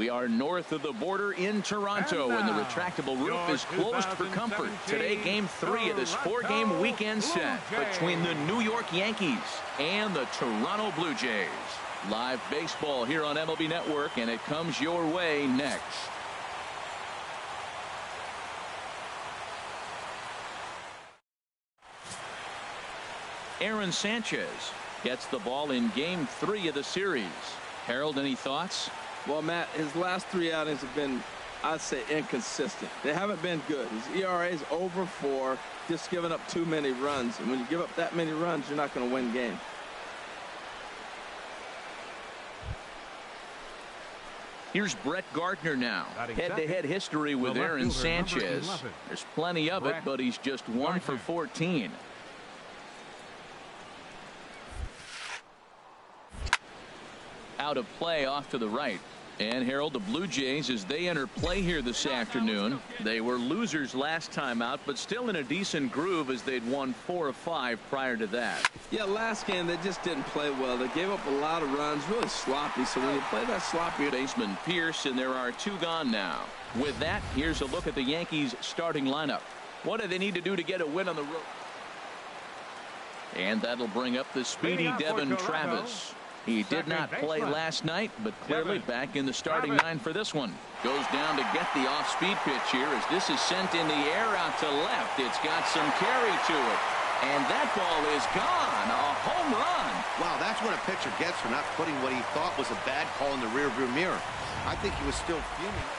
We are north of the border in Toronto, and the retractable roof is closed for comfort. Today, Game 3 of this 4-game weekend set between the New York Yankees and the Toronto Blue Jays. Live baseball here on MLB Network, and it comes your way next. Aaron Sanchez gets the ball in Game 3 of the series. Harold, any thoughts? Well, Matt, his last 3 outings have been, I'd say, inconsistent. They haven't been good. His ERA is over 4, just giving up too many runs. And when you give up that many runs, you're not going to win games. Here's Brett Gardner now. Head-to-head history with Aaron Sanchez. There's plenty of it, but he's just 1 for 14. Out of play off to the right. And Harold, the Blue Jays, as they enter play here this afternoon, they were losers last time out, but still in a decent groove as they'd won 4 of 5 prior to that. Yeah, last game they just didn't play well. They gave up a lot of runs, really sloppy. So when you play that sloppy, baseman Pierce, and there are 2 gone now. With that, here's a look at the Yankees starting lineup. What do they need to do to get a win on the road? And that'll bring up the speedy Devin Travis. He did not play last night, but clearly back in the starting 9 for this one. Goes down to get the off-speed pitch here as this is sent in the air out to left. It's got some carry to it. And that ball is gone. A home run. Wow, that's what a pitcher gets for not putting what he thought was a bad call in the rearview mirror. I think he was still fuming.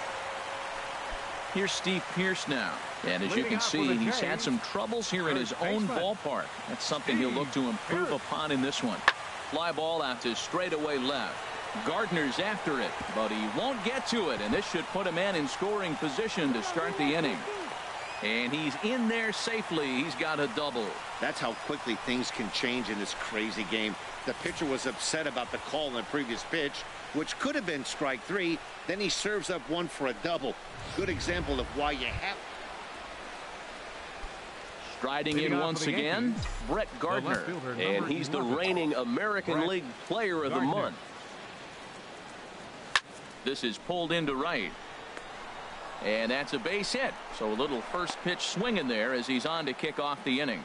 Here's Steve Pierce now. And as you can see, he's had some troubles here in his own ballpark. That's something he'll look to improve upon in this one. Fly ball out to straightaway left. Gardner's after it, but he won't get to it, and this should put a man in scoring position to start the inning. And he's in there safely. He's got a double. That's how quickly things can change in this crazy game. The pitcher was upset about the call on the previous pitch, which could have been strike 3. Then he serves up 1 for a double. Good example of why you have. Striding in once again, Brett Gardner, and he's the reigning American League Player of the Month. This is pulled into right, and that's a base hit. So a little first pitch swing in there as he's on to kick off the inning.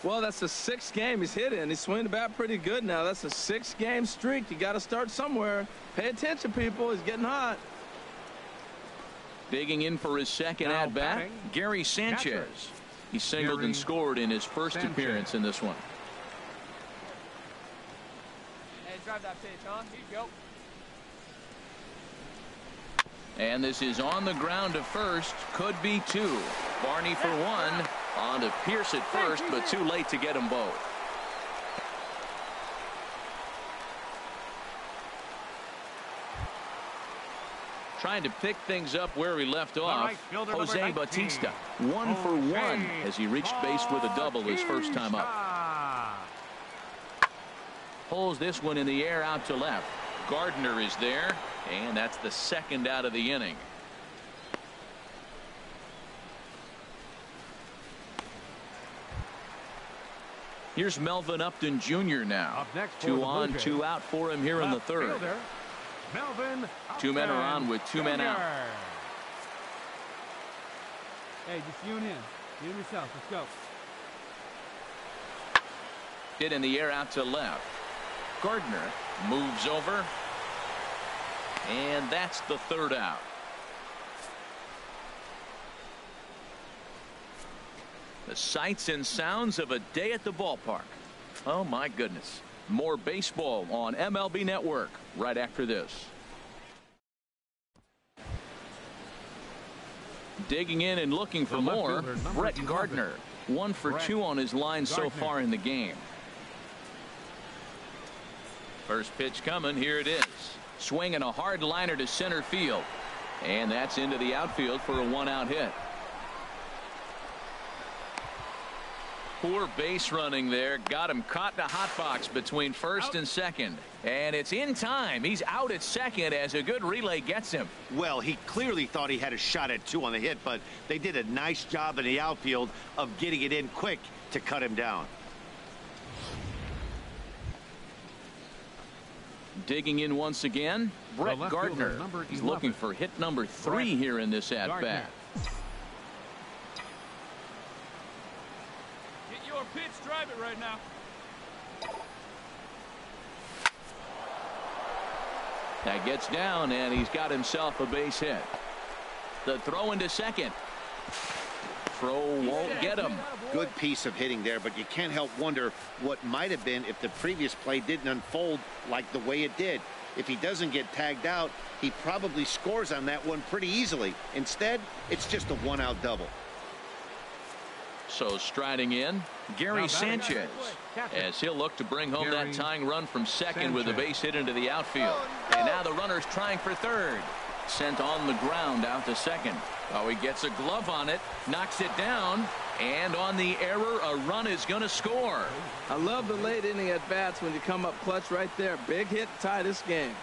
Well, that's the 6th game he's hit in. He's swinging the bat pretty good now. That's a 6-game streak. You got to start somewhere. Pay attention, people. He's getting hot. Digging in for his second at bat, Gary Sanchez. He singled and scored in his first appearance in this one. Hey, drive that pitch, huh? Here you go. And this is on the ground to first. Could be 2. Barney for 1. On to Pierce at first, but too late to get them both. Trying to pick things up where he left off. Jose Bautista, 1 for 1 as he reached base with a double his first time up. Pulls this one in the air out to left. Gardner is there, and that's the 2nd out of the inning. Here's Melvin Upton Jr. now. 2 on, 2 out for him here in the 3rd. 2 men are on with 2 men out. Hey, just you and him. You and yourself. Let's go. Hit in the air out to left. Gardner moves over. And that's the 3rd out. The sights and sounds of a day at the ballpark. Oh, my goodness. More baseball on MLB Network right after this. Digging in and looking for more, Brett Gardner. 1 for 2 on his line so far in the game. First pitch coming. Here it is. Swinging a hard liner to center field. And that's into the outfield for a 1-out hit. Poor base running there. Got him caught in a hot box between first and second. And it's in time. He's out at second as a good relay gets him. Well, he clearly thought he had a shot at 2 on the hit, but they did a nice job in the outfield of getting it in quick to cut him down. Digging in once again, Brett Gardner. He's looking for hit number 3 here in this at-bat. Get your pitch, drive it right now. That gets down, and he's got himself a base hit. The throw into second. Throw won't get him. Good piece of hitting there, but you can't help wonder what might have been if the previous play didn't unfold like the way it did. If he doesn't get tagged out, he probably scores on that one pretty easily. Instead, it's just a one-out double. So striding in, Gary Sanchez, as he'll look to bring home that tying run from second with a base hit into the outfield. And now the runner's trying for third. Sent on the ground out to second. Oh, he gets a glove on it, knocks it down, and on the error, a run is going to score. I love the late inning at bats when you come up clutch right there. Big hit, tie this game.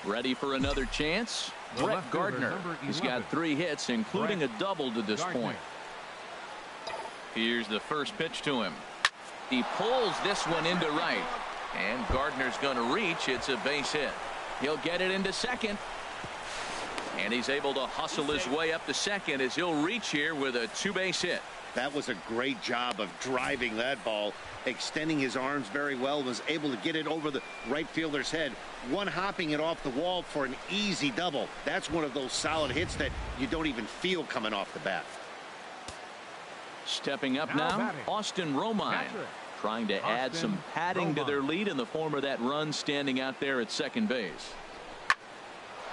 Ready for another chance? Brett Gardner. He's got 3 hits, including a double to this point. Here's the first pitch to him. He pulls this one into right. And Gardner's going to reach. It's a base hit. He'll get it into second. And he's able to hustle his way up to second as he'll reach here with a 2-base hit. That was a great job of driving that ball, extending his arms very well, was able to get it over the right fielder's head, one-hopping it off the wall for an easy double. That's one of those solid hits that you don't even feel coming off the bat. Stepping up now, Austin Romine, trying to add some padding to their lead in the form of that run standing out there at second base.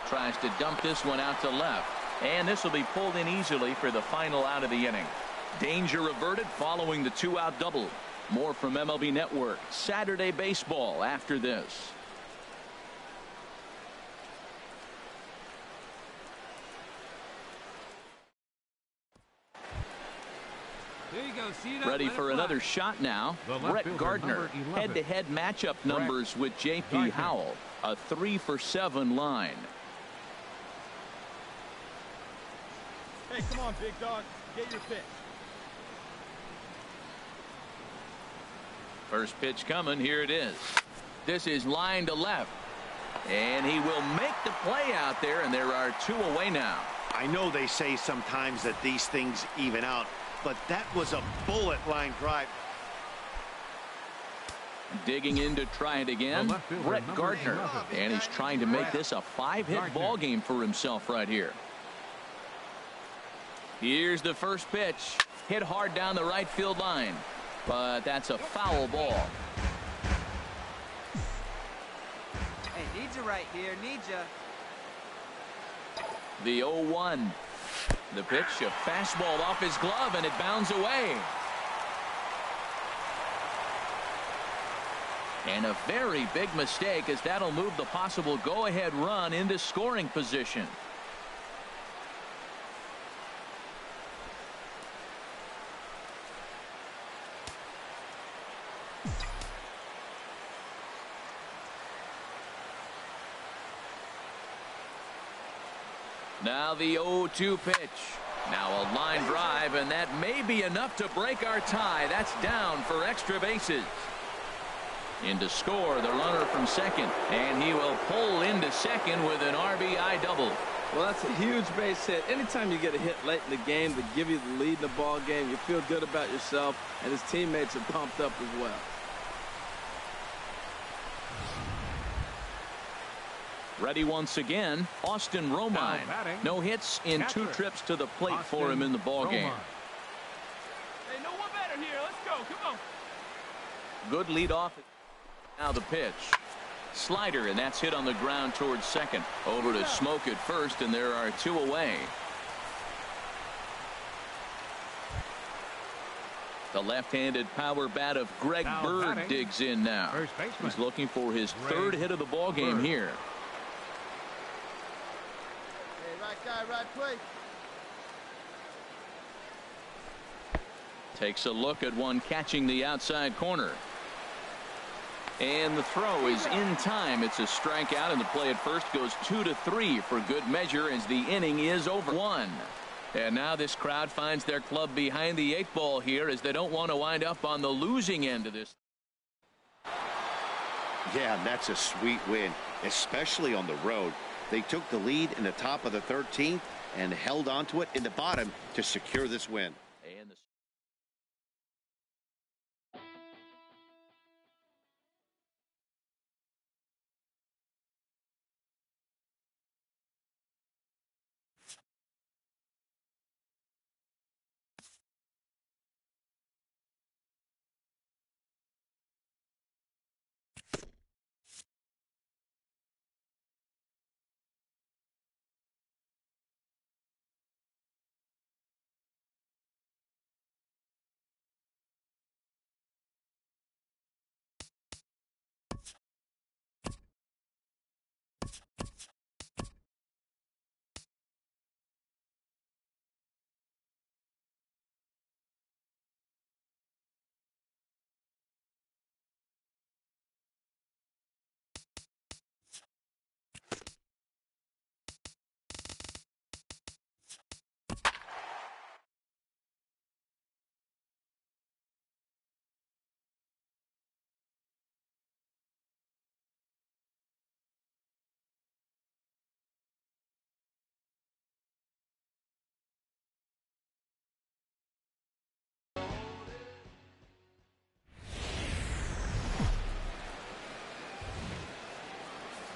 Tries to dump this one out to left, and this will be pulled in easily for the final out of the inning. Danger averted following the 2-out double. More from MLB Network Saturday Baseball after this. There you go. See that? Ready for another shot now. Brett Gardner. Head-to-head matchup numbers with J.P. Howell. A 3-for-7 line. Hey, come on, big dog. Get your pitch. First pitch coming. Here it is. This is line to left. And he will make the play out there, and there are 2 away now. I know they say sometimes that these things even out, but that was a bullet line drive. Digging in to try it again, Brett Gardner. And he's trying to make this a 5-hit ball game for himself right here. Here's the first pitch. Hit hard down the right field line. But that's a foul ball. Hey, need you right here. Need you. The 0-1. The pitch, a fastball off his glove, and it bounds away. And a very big mistake, as that'll move the possible go-ahead run into scoring position. Now the 0-2 pitch. Now a line drive, and that may be enough to break our tie. That's down for extra bases. In to score, the runner from second, and he will pull into second with an RBI double. Well, that's a huge base hit. Anytime you get a hit late in the game to give you the lead in the ball game, you feel good about yourself, and his teammates are pumped up as well. Ready once again, Austin Romine. No hits in 2 trips to the plate for him in the ball game. Hey, no one better here. Let's go. Come on. Good lead off. Now the pitch. Slider, and that's hit on the ground towards second. Over to Smoke at first, and there are 2 away. The left-handed power bat of Greg Bird digs in now. He's looking for his 3rd hit of the ball game here. Hey, right guy, right place. Takes a look at one catching the outside corner. And the throw is in time. It's a strikeout, and the play at first goes 2-3 for good measure as the inning is over. 1. And now this crowd finds their club behind the 8 ball here as they don't want to wind up on the losing end of this. Yeah, and that's a sweet win, especially on the road. They took the lead in the top of the 13th and held on to it in the bottom to secure this win. And the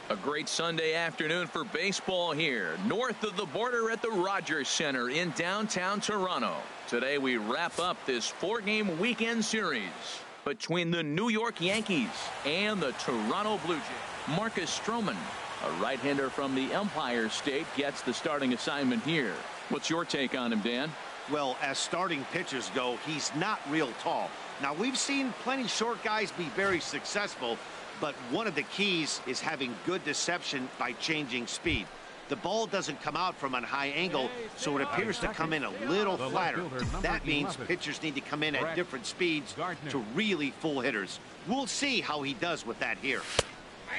A great Sunday afternoon for baseball here north of the border at the Rogers Center in downtown Toronto. Today we wrap up this 4-game weekend series between the New York Yankees and the Toronto Blue Jays. Marcus Stroman, a right-hander from the Empire State, gets the starting assignment here. What's your take on him, Dan? Well, as starting pitchers go, he's not real tall. Now, we've seen plenty short guys be very successful, but one of the keys is having good deception by changing speed. The ball doesn't come out from a high angle, so it appears to come in a little flatter. That means pitchers need to come in at different speeds to really fool hitters. We'll see how he does with that here.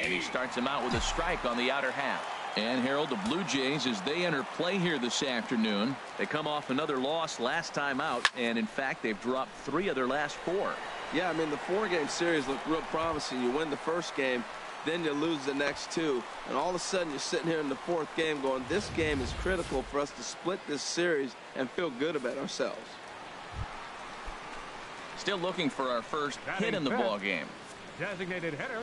And he starts him out with a strike on the outer half. And Harold, the Blue Jays, as they enter play here this afternoon, they come off another loss last time out, and in fact they've dropped 3 of their last 4. Yeah, I mean, the 4-game series looked real promising. You win the first game, then you lose the next 2, and all of a sudden you're sitting here in the 4th game going, this game is critical for us to split this series and feel good about ourselves. Still looking for our first hit in the ball game. Designated hitter,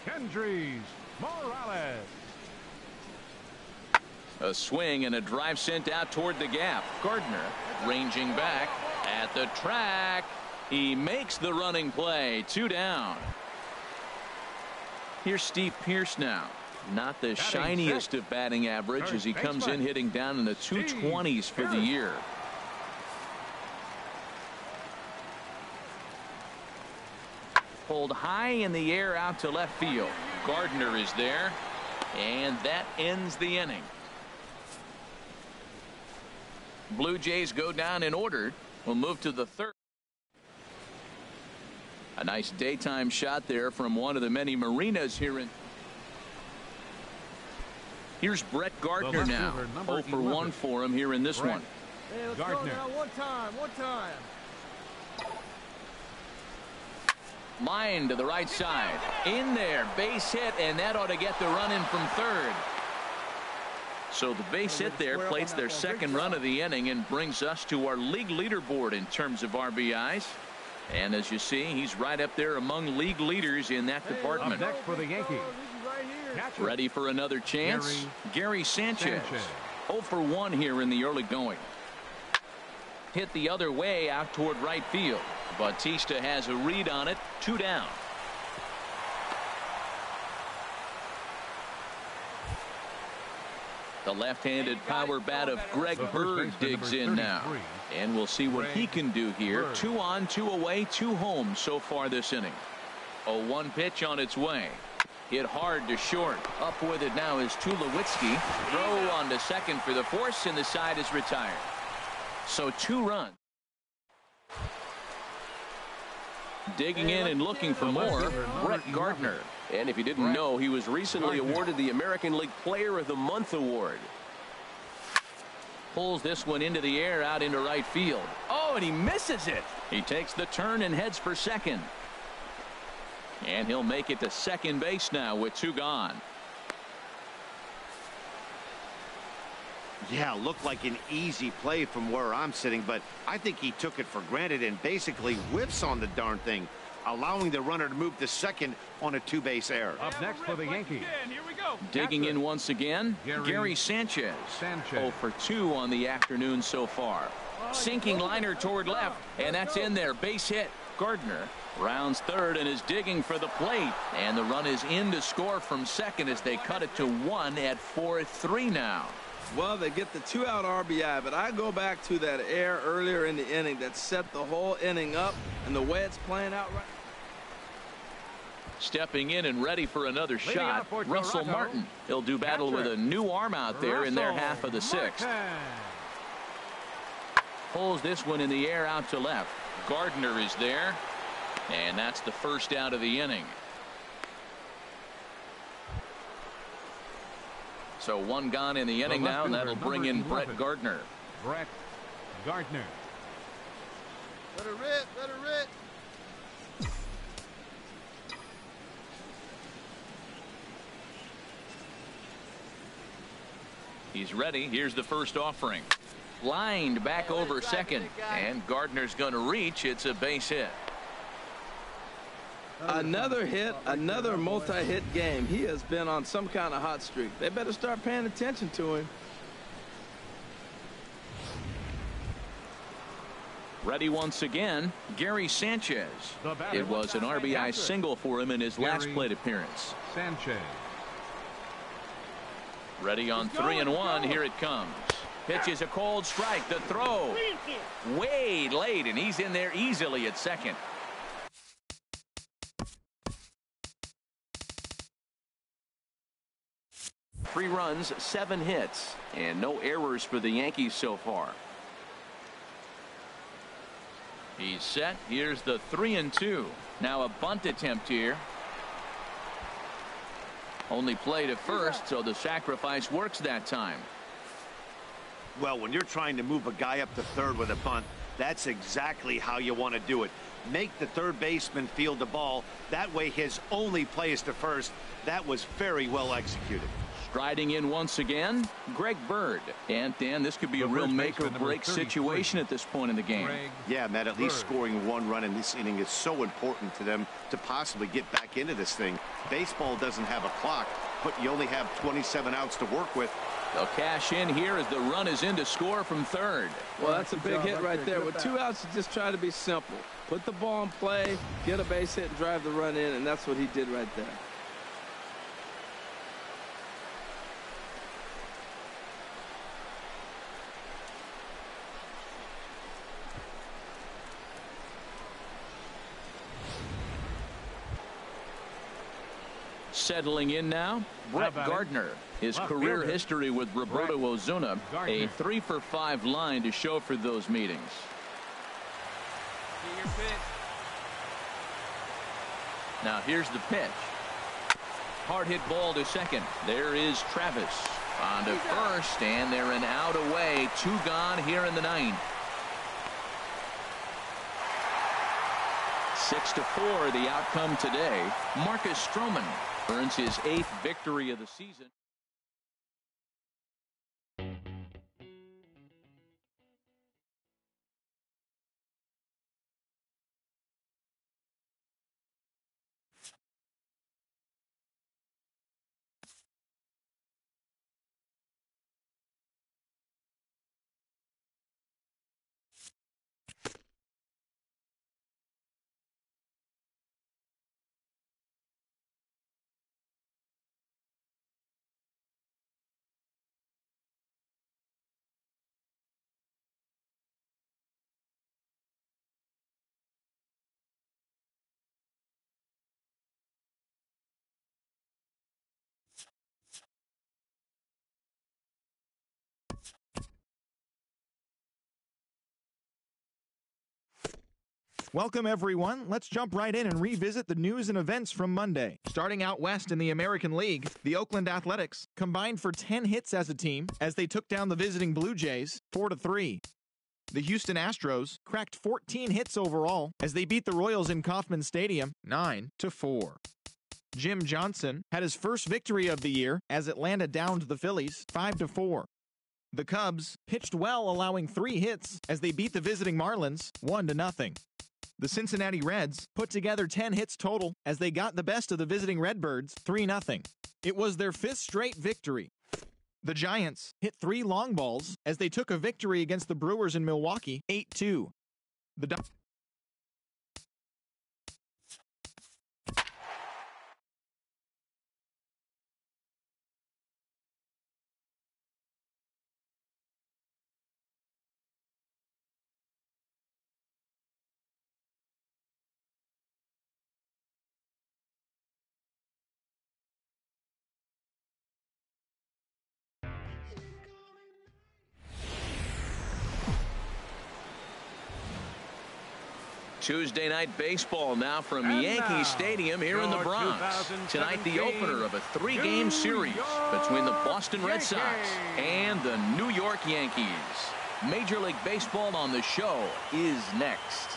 Kendrys Morales. A swing and a drive sent out toward the gap. Gardner ranging back at the track. He makes the running play. 2 down. Here's Steve Pearce now. Not the shiniest of batting average as he comes in hitting down in the 220s for the year. Pulled high in the air out to left field. Gardner is there, and that ends the inning. Blue Jays go down in order. We'll move to the 3rd. A nice daytime shot there from one of the many marinas here in. Here's Brett Gardner now. 0 for 1 for him here in this one. Hey, let's Gardner. go now. One time. Line to the right side. In there. Base hit, and that ought to get the run in from 3rd. So the base hit there plates their 2nd run of the inning and brings us to our league leaderboard in terms of RBIs. And as you see, he's right up there among league leaders in that department. Up next for the Yankees. Ready for another chance? Gary Sanchez. 0 for 1 here in the early going. Hit the other way out toward right field. Bautista has a read on it. 2 down. The left-handed power bat of Greg Bird digs in now. And we'll see what he can do here. 2 on, 2 away, 2 home so far this inning. A 1 pitch on its way. Hit hard to short. Up with it now is Tulowitzki. Throw on to second for the force, and the side is retired. So 2 runs. Digging in and looking for more, Brett Gardner. And if you didn't know, he was recently awarded the American League Player of the Month award. Pulls this one into the air out into right field. Oh, and he misses it. He takes the turn and heads for second. And he'll make it to second base now with 2 gone. Yeah, looked like an easy play from where I'm sitting, but I think he took it for granted and basically whiffs on the darn thing, allowing the runner to move to second on a 2-base error. Up next for the Yankees. Here we go. Digging in once again, Gary Sanchez. 0 for 2 on the afternoon so far. Sinking liner toward left, and that's in there. Base hit. Gardner rounds third and is digging for the plate. And the run is in to score from second as they cut it to 1 at 4-3 now. Well, they get the 2-out RBI, but I go back to that error earlier in the inning that set the whole inning up, and the way it's playing out right. Stepping in and ready for another shot, Russell Martin. He'll do battle with a new arm out there in their half of the 6th. Pulls this one in the air out to left. Gardner is there, and that's the first out of the inning. So 1 gone in the inning now, and that'll bring in Brett Gardner. Brett Gardner. Let her rip. Let her rip. He's ready. Here's the first offering. Lined back over second, and Gardner's going to reach. It's a base hit. Another hit, another multi-hit game. He has been on some kind of hot streak. They better start paying attention to him. Ready once again, Gary Sanchez. It was an RBI single for him in his last plate appearance. Sanchez. Ready on 3-1. Here it comes. Pitch is a cold strike. The throw way late, and he's in there easily at second. Three runs, 7 hits, and no errors for the Yankees so far. He's set. Here's the 3-2. Now a bunt attempt here. Only played at first, so the sacrifice works that time. Well, when you're trying to move a guy up to third with a bunt, that's exactly how you want to do it. Make the third baseman field the ball. That way his only play is to first. That was very well executed. Striding in once again, Greg Bird. And Dan, this could be a real make-or-break situation at this point in the game. Yeah, Matt, at least scoring 1 run in this inning is so important to them to possibly get back into this thing. Baseball doesn't have a clock, but you only have 27 outs to work with. They'll cash in here as the run is in to score from third. Well, that's a big hit right there. With 2 outs, you just try to be simple. Put the ball in play, get a base hit, and drive the run in, and that's what he did right there. Settling in now, Brett Gardner. His career history with Roberto Ozuna, a 3-for-5 line to show for those meetings. See your pitch. Now here's the pitch. Hard hit ball to second. There is Travis on to first, and they're an out away. 2 gone here in the 9th. 6-4 the outcome today. Marcus Stroman earns his 8th victory of the season. Welcome, everyone. Let's jump right in and revisit the news and events from Monday. Starting out west in the American League, the Oakland Athletics combined for 10 hits as a team as they took down the visiting Blue Jays 4-3. The Houston Astros cracked 14 hits overall as they beat the Royals in Kauffman Stadium 9-4. Jim Johnson had his first victory of the year as Atlanta downed the Phillies 5-4. The Cubs pitched well, allowing 3 hits as they beat the visiting Marlins 1-0. The Cincinnati Reds put together 10 hits total as they got the best of the visiting Redbirds 3-0. It was their 5th straight victory. The Giants hit 3 long balls as they took a victory against the Brewers in Milwaukee 8-2. The Tuesday night baseball now from Yankee Stadium here in the Bronx. Tonight, the opener of a 3-game series between the Boston Red Sox and the New York Yankees. Major League Baseball on the show is next.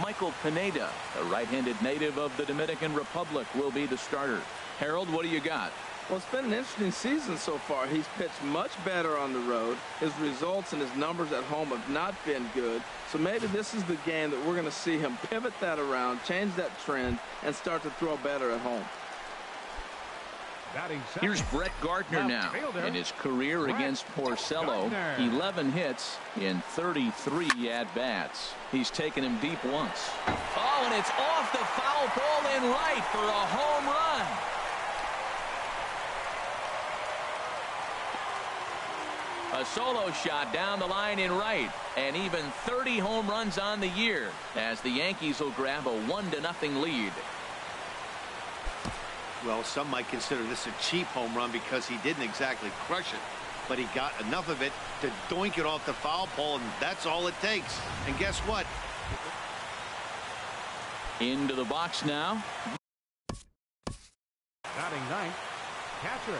Michael Pineda, a right-handed native of the Dominican Republic, will be the starter. Harold, what do you got? Well, it's been an interesting season so far. He's pitched much better on the road. His results and his numbers at home have not been good. So maybe this is the game that we're going to see him pivot that around, change that trend, and start to throw better at home. Here's Brett Gardner now in his career against Porcello. 11 hits in 33 at-bats. He's taken him deep once. Oh, and it's off the foul pole in right for a home run. A solo shot down the line in right, and even 30 home runs on the year as the Yankees will grab a 1-0 lead. Well, some might consider this a cheap home run because he didn't exactly crush it, but he got enough of it to doink it off the foul pole, and that's all it takes. And guess what? Into the box now. Batting ninth, catcher,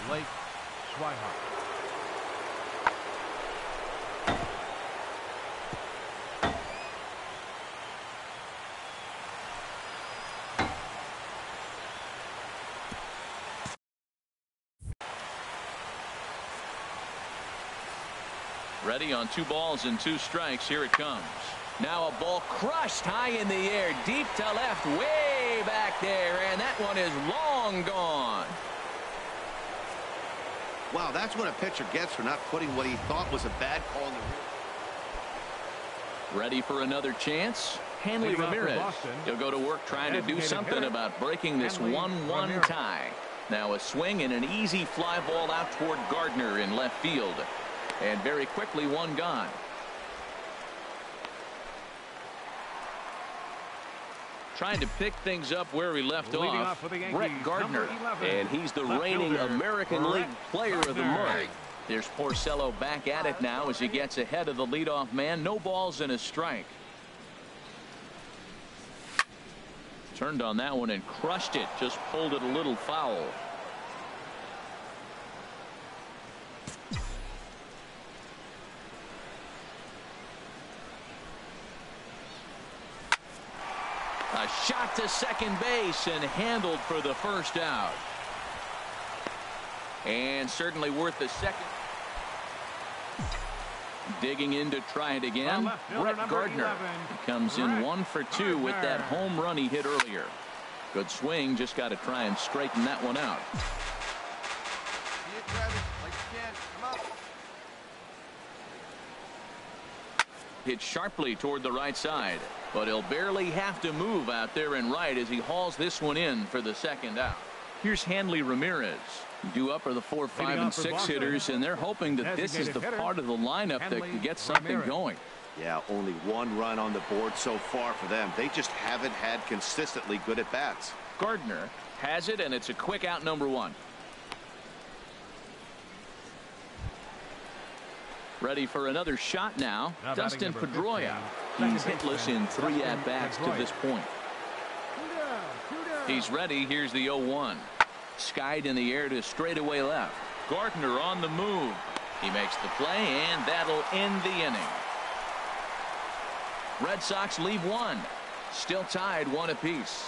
Blake Swihart. Ready on 2 balls and 2 strikes. Here it comes. Now a ball crushed high in the air, deep to left, way back there, and that one is long gone. Wow, that's what a pitcher gets for not putting what he thought was a bad call in the rear. Ready for another chance? Hanley Ramirez. He'll go to work trying to do something about breaking this 1-1 tie. Now a swing and an easy fly ball out toward Gardner in left field. And very quickly, one gone. Trying to pick things up where he left off, Brett Gardner. And he's the reigning American League Player of the Month. There's Porcello back at it now as he gets ahead of the leadoff man. No balls and a strike. Turned on that one and crushed it. Just pulled it a little foul. A shot to second base and handled for the first out. And certainly worth the second. Digging in to try it again. Brett Gardner. He comes in 1 for 2 with that home run he hit earlier. Good swing. Just got to try and straighten that one out. Hit sharply toward the right side, but he'll barely have to move out there in right as he hauls this one in for the second out. Here's Hanley Ramirez. Due up are the 4, 5, and 6 hitters, and they're hoping that this is the part of the lineup that can get something going. Yeah, only 1 run on the board so far for them. They just haven't had consistently good at-bats. Gardner has it, and it's a quick out, number 1. Ready for another shot now. Dustin Pedroia. He's hitless in 3 at-bats to this point. He's ready. Here's the 0-1. Skied in the air to straightaway left. Gardner on the move. He makes the play, and that'll end the inning. Red Sox leave 1. Still tied 1 apiece.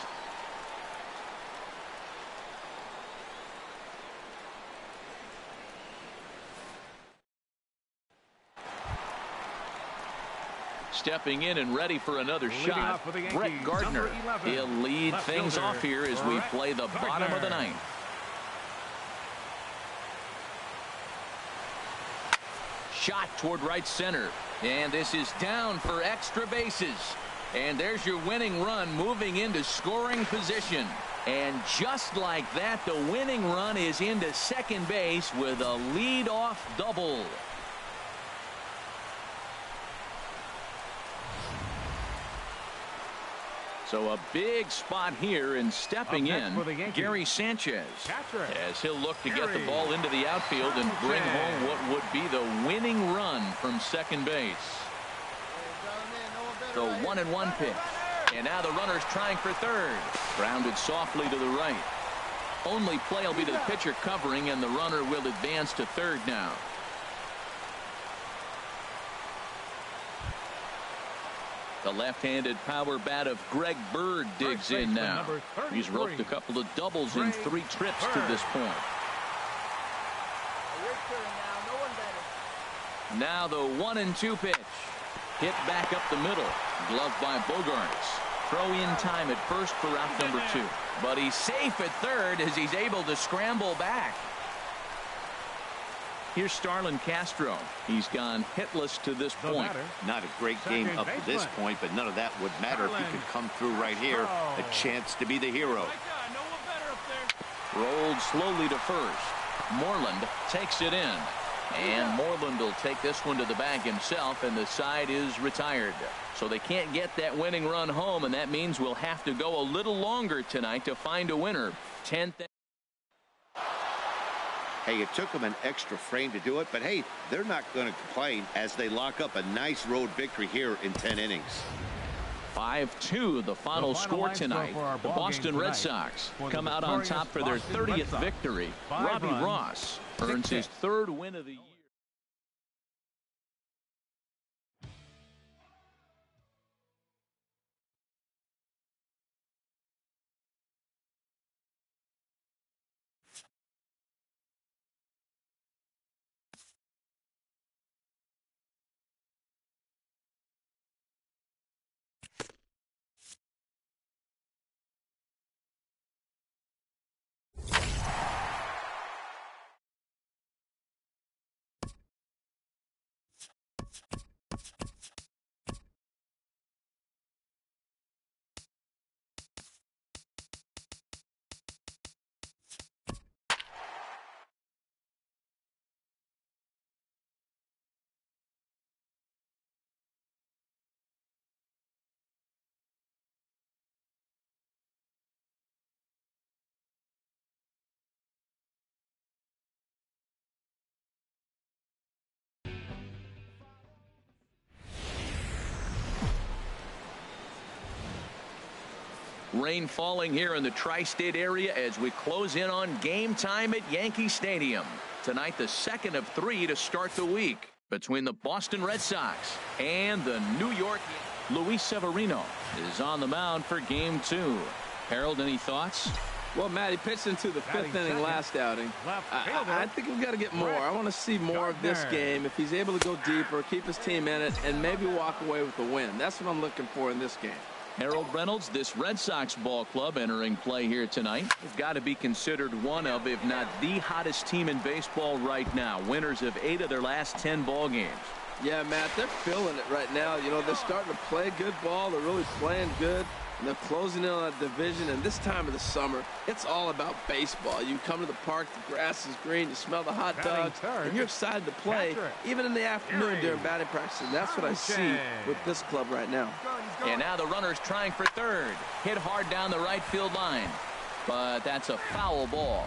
Stepping in and ready for another shot, Brett Gardner. He'll lead things off here as we play the bottom of the 9th. Shot toward right center, and this is down for extra bases. And there's your winning run moving into scoring position. And just like that, the winning run is into second base with a leadoff double. So a big spot here, and stepping in, Gary Sanchez, as he'll look to get the ball into the outfield and bring home what would be the winning run from second base. The 1-1 pitch. And now the runner's trying for third. Grounded softly to the right. Only play will be to the pitcher covering, and the runner will advance to third now. The left-handed power bat of Greg Bird digs in now. He's roped a couple of doubles in 3 trips to this point. Now the 1-2 pitch. Hit back up the middle. Gloved by Bogarts. Throw in time at first for out number 2. But he's safe at third as he's able to scramble back. Here's Starlin Castro. He's gone hitless to this point. Not a great game up to this point, but none of that would matter if he could come through right here. A chance to be the hero. Rolled slowly to first. Moreland takes it in. And Moreland will take this one to the bag himself, and the side is retired. So they can't get that winning run home, and that means we'll have to go a little longer tonight to find a winner. 10th. Hey, it took them an extra frame to do it, but hey, they're not going to complain as they lock up a nice road victory here in 10 innings. 5-2 the final score tonight. The Boston Red Sox come out on top for their 30th victory. Robbie Ross earns his 3rd win of the year. Rain falling here in the tri-state area as we close in on game time at Yankee Stadium. Tonight, the 2nd of 3 to start the week between the Boston Red Sox and the New York Yankees. Luis Severino is on the mound for game 2. Harold, any thoughts? Well, Matt, he pitched into the 5th inning last outing. I think we've got to get more. I want to see more of this game. If he's able to go deeper, keep his team in it, and maybe walk away with a win. That's what I'm looking for in this game. Harold Reynolds, this Red Sox ball club entering play here tonight. They've got to be considered one of, if not the hottest team in baseball right now. Winners of 8 of their last 10 ball games. Yeah, Matt, they're feeling it right now. You know, they're starting to play good ball. They're really playing good. And they're closing in on that division. And this time of the summer, it's all about baseball. You come to the park, the grass is green, you smell the hot dogs, and you're excited to play, even in the afternoon during batting practice. And that's what I see with this club right now. And now the runner's trying for third. Hit hard down the right field line. But that's a foul ball.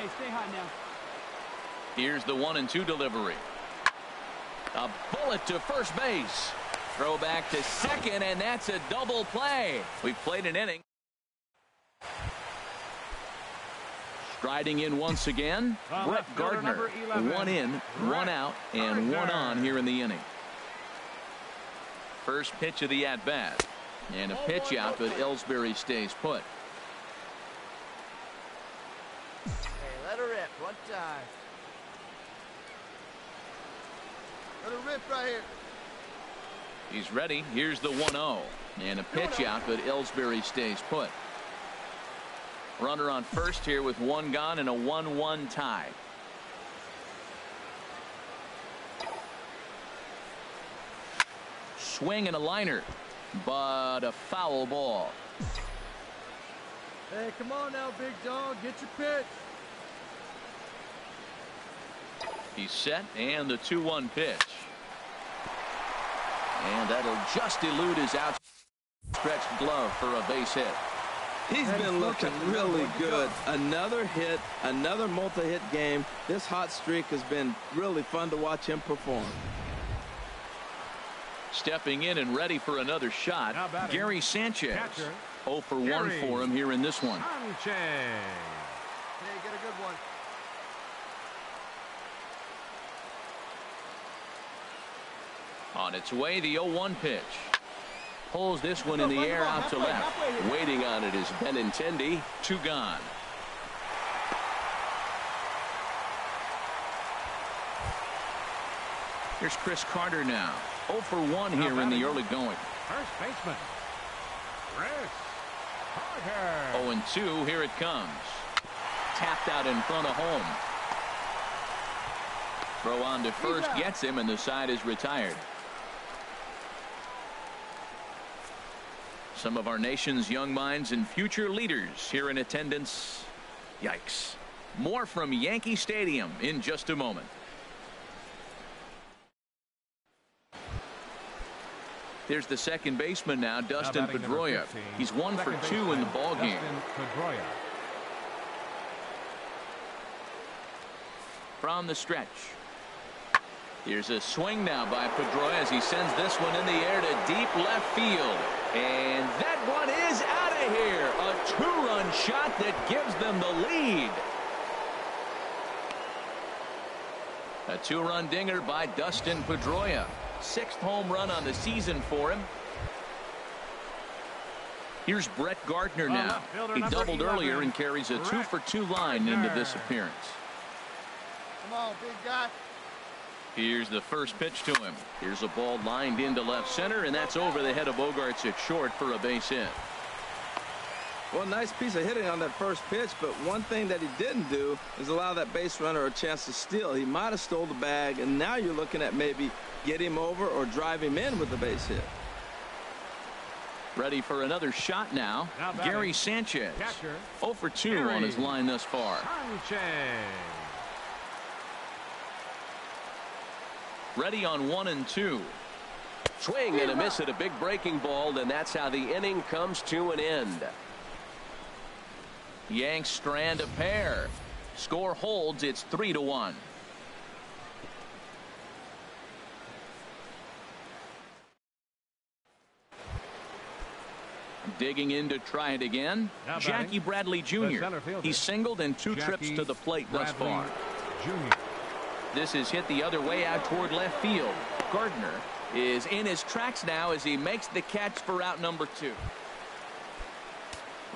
Hey, stay hot now. Here's the 1-2 delivery. A bullet to first base. Throw back to second, and that's a double play. We've played an inning. Striding in once again, Brett Gardner. 1 in, 1 out, and 1 on here in the inning. First pitch of the at-bat. And a pitch out, but Ellsbury stays put. Hey, let her rip. One time. Let her rip right here. He's ready. Here's the 1-0. And a pitch out, but Ellsbury stays put. Runner on first here with 1 gone and a 1-1 tie. Swing and a liner, but a foul ball. Hey, come on now, big dog. Get your pitch. He's set, and the 2-1 pitch. And that'll just elude his outstretched glove for a base hit. He's been looking really good. Another hit, another multi-hit game. This hot streak has been really fun to watch him perform. Stepping in and ready for another shot, Gary Sanchez. 0 for 1 for him here in this one. Hey, get a good one. On its way, the 0-1 pitch. Pulls this one in the air out to left. Waiting on it is Benintendi. 2 gone. Here's Chris Carter now. 0 for 1 here in the early going. First baseman, Chris Carter. 0-2, here it comes. Tapped out in front of home. Throw on to first gets him, and the side is retired. Some of our nation's young minds and future leaders here in attendance. Yikes. More from Yankee Stadium in just a moment. There's the second baseman now, Dustin Pedroia. He's 1 for 2 in the ballgame. From the stretch. Here's a swing now by Pedroia as he sends this one in the air to deep left field. And that one is out of here. A 2-run shot that gives them the lead. A 2-run dinger by Dustin Pedroia. 6th home run on the season for him. Here's Brett Gardner now. He doubled earlier and carries a 2 for 2 line into this appearance. Come on, big guy. Here's the first pitch to him. Here's a ball lined into left center, and that's over the head of Bogarts at short for a base hit. Well, nice piece of hitting on that first pitch, but one thing that he didn't do is allow that base runner a chance to steal. He might have stole the bag, and now you're looking at maybe get him over or drive him in with the base hit. Ready for another shot now. Gary Sanchez. 0 for 2 on his line thus far. Ready on 1 and 2. Swing and a miss at a big breaking ball, and that's how the inning comes to an end. Yanks strand a pair. Score holds. It's 3-1. Digging in to try it again. Jackie Bradley Jr. He's singled in 2 trips to the plate thus far. This is hit the other way out toward left field. Gardner is in his tracks now as he makes the catch for out number 2.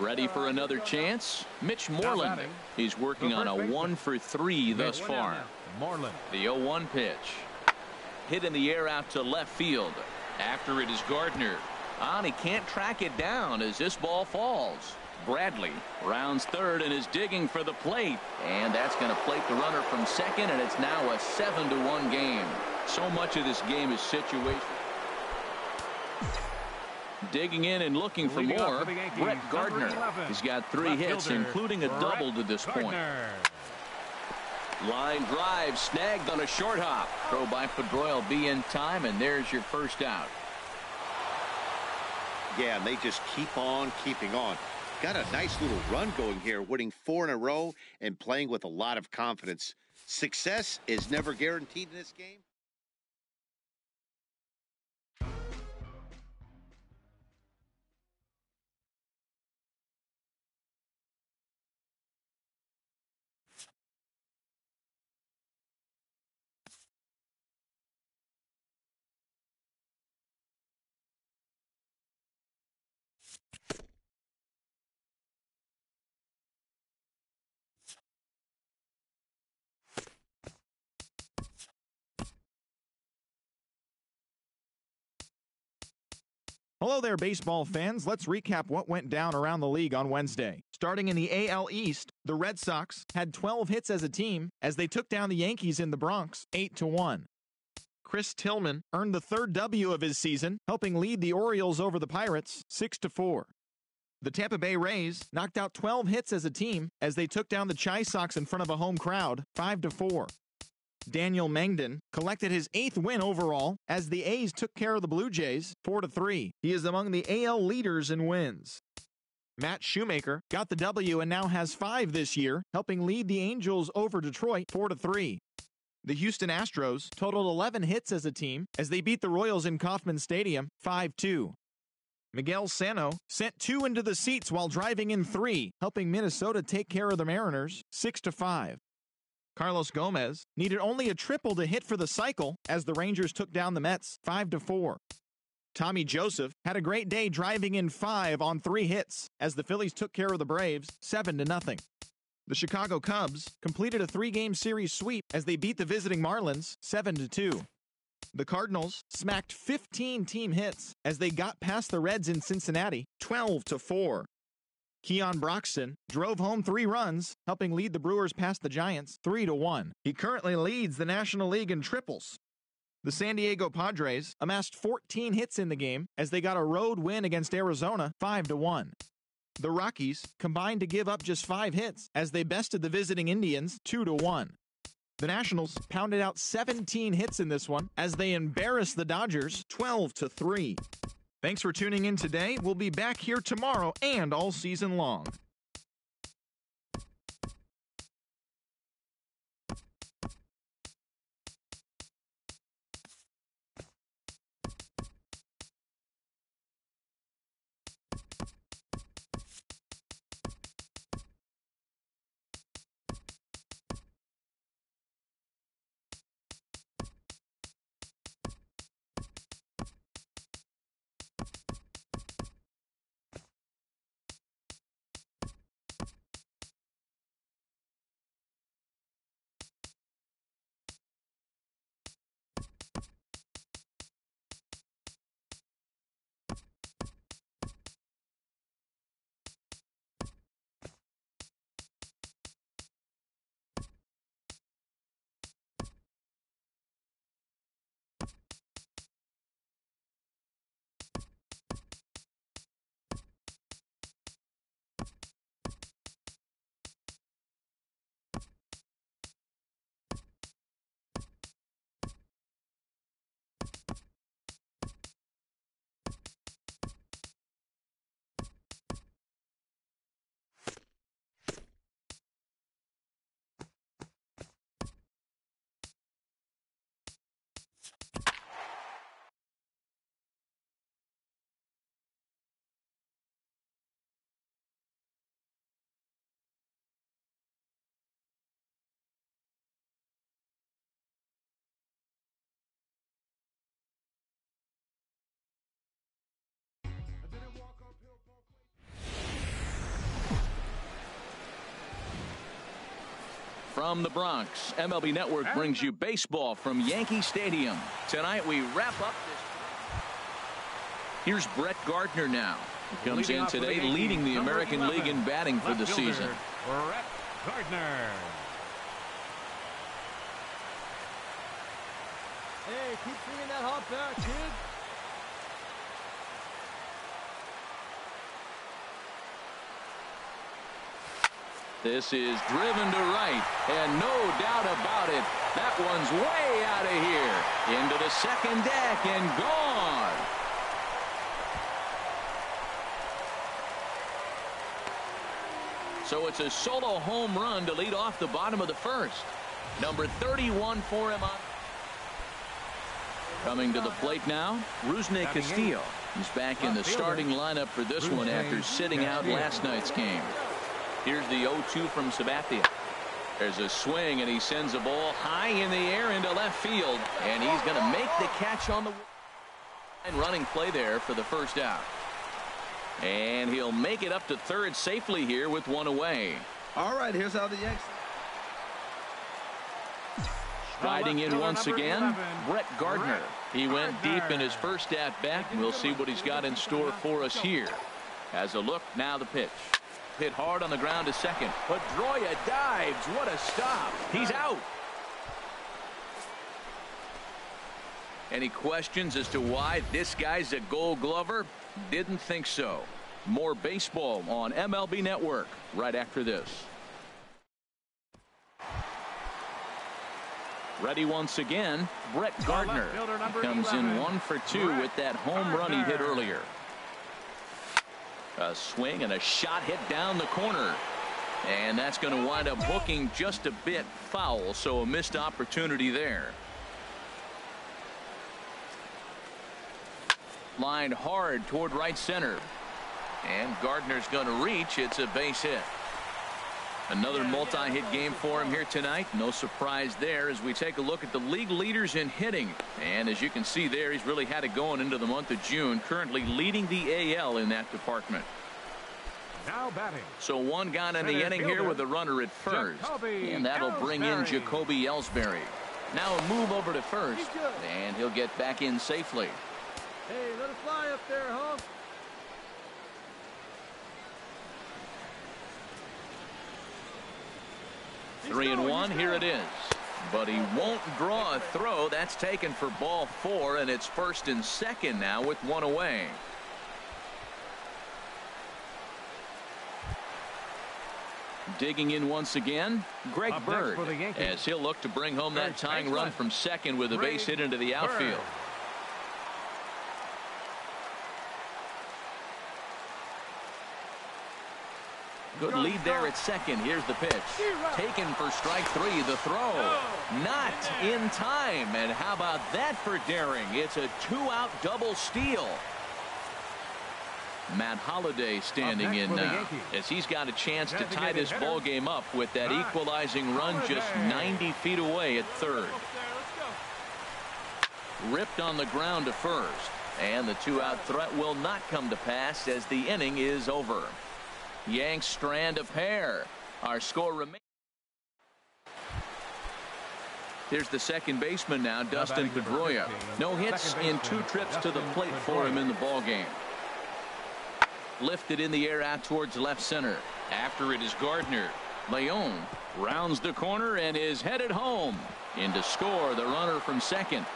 Ready for another chance. Mitch Moreland. He's working on a 1 for 3 thus far. The 0-1 pitch. Hit in the air out to left field. After it is Gardner. He can't track it down as this ball falls. Bradley rounds third and is digging for the plate, and that's going to plate the runner from second, and it's now a 7-1 game. So much of this game is situational. Digging in and looking for more, Brett Gardner. He's got 3 hits, including a double to this point. Line drive snagged on a short hop. Throw by Pedroia will be in time, and there's your first out. Yeah, and they just keep on keeping on. got a nice little run going here, winning 4 in a row and playing with a lot of confidence. Success is never guaranteed in this game. Hello there, baseball fans. Let's recap what went down around the league on Wednesday. Starting in the AL East, the Red Sox had 12 hits as a team as they took down the Yankees in the Bronx 8-1. Chris Tillman earned the third W of his season, helping lead the Orioles over the Pirates 6-4. The Tampa Bay Rays knocked out 12 hits as a team as they took down the Chi Sox in front of a home crowd 5-4. Daniel Mengden collected his 8th win overall as the A's took care of the Blue Jays 4-3. He is among the AL leaders in wins. Matt Shoemaker got the W and now has 5 this year, helping lead the Angels over Detroit 4-3. The Houston Astros totaled 11 hits as a team as they beat the Royals in Kauffman Stadium 5-2. Miguel Sano sent 2 into the seats while driving in 3, helping Minnesota take care of the Mariners 6-5. Carlos Gomez needed only a triple to hit for the cycle as the Rangers took down the Mets 5-4. Tommy Joseph had a great day driving in 5 on 3 hits as the Phillies took care of the Braves 7-0. The Chicago Cubs completed a 3-game series sweep as they beat the visiting Marlins 7-2. The Cardinals smacked 15 team hits as they got past the Reds in Cincinnati 12-4. Keon Broxton drove home 3 runs, helping lead the Brewers past the Giants 3-1. He currently leads the National League in triples. The San Diego Padres amassed 14 hits in the game as they got a road win against Arizona 5-1. The Rockies combined to give up just 5 hits as they bested the visiting Indians 2-1. The Nationals pounded out 17 hits in this one as they embarrassed the Dodgers 12-3. Thanks for tuning in today. We'll be back here tomorrow and all season long. From the Bronx, MLB Network brings you baseball from Yankee Stadium. Tonight we wrap up this. Here's Brett Gardner now. He comes in today leading the American League in batting for the season. Brett Gardner. Hey, keep swinging that hop back, kid. This is driven to right, and no doubt about it, that one's way out of here. Into the second deck and gone. So it's a solo home run to lead off the bottom of the first. Number 31 for him on. Coming to the plate now, Rusney Castillo. He's back in the starting lineup for this one after sitting out last night's game. Here's the 0-2 from Sabathia. There's a swing, and he sends a ball high in the air into left field, and he's going to make the catch on the running play there for the first out. And he'll make it up to third safely here with one away. All right, here's how the Yanks. Striding in once again, Brett Gardner. He went deep in his first at-bat, and we'll see what he's got in store for us here. Has a look, now the pitch. Hit hard on the ground to second. Pedroia dives. What a stop. He's out. Any questions as to why this guy's a Gold Glover? Didn't think so. More baseball on MLB Network right after this. Ready once again, Brett Gardner. Comes in 1 for 2 with that home run he hit earlier. A swing and a shot hit down the corner. And that's going to wind up hooking just a bit foul, so a missed opportunity there. Lined hard toward right center. And Gardner's going to reach. It's a base hit. Another multi-hit game for him here tonight. No surprise there as we take a look at the league leaders in hitting. And as you can see there, he's really had it going into the month of June, currently leading the AL in that department. Now batting. So one got in the inning here with a runner at first. And that'll bring in Jacoby Ellsbury. Now a move over to first. And he'll get back in safely. Hey, let it fly up there, huh? 3-1, here it is. But he won't draw a throw. That's taken for ball 4, and it's first and second now with one away. Digging in once again, Greg Bird, as he'll look to bring home that tying run from second with a base hit into the outfield. Good lead there at second. Here's the pitch. Taken for strike 3. The throw. Not in time. And how about that for daring? It's a 2-out double steal. Matt Holliday standing in now as he's got a chance to tie this ball game up with that equalizing run just 90 feet away at third. Ripped on the ground to first. And the 2-out threat will not come to pass as the inning is over. Yanks strand a pair. Our score remains. Here's the second baseman now, Dustin Pedroia. No hits in 2 trips to the plate for him in the ball game. Lifted in the air out towards left center. After it is Gardner. Leon rounds the corner and is headed home. In to score the runner from second.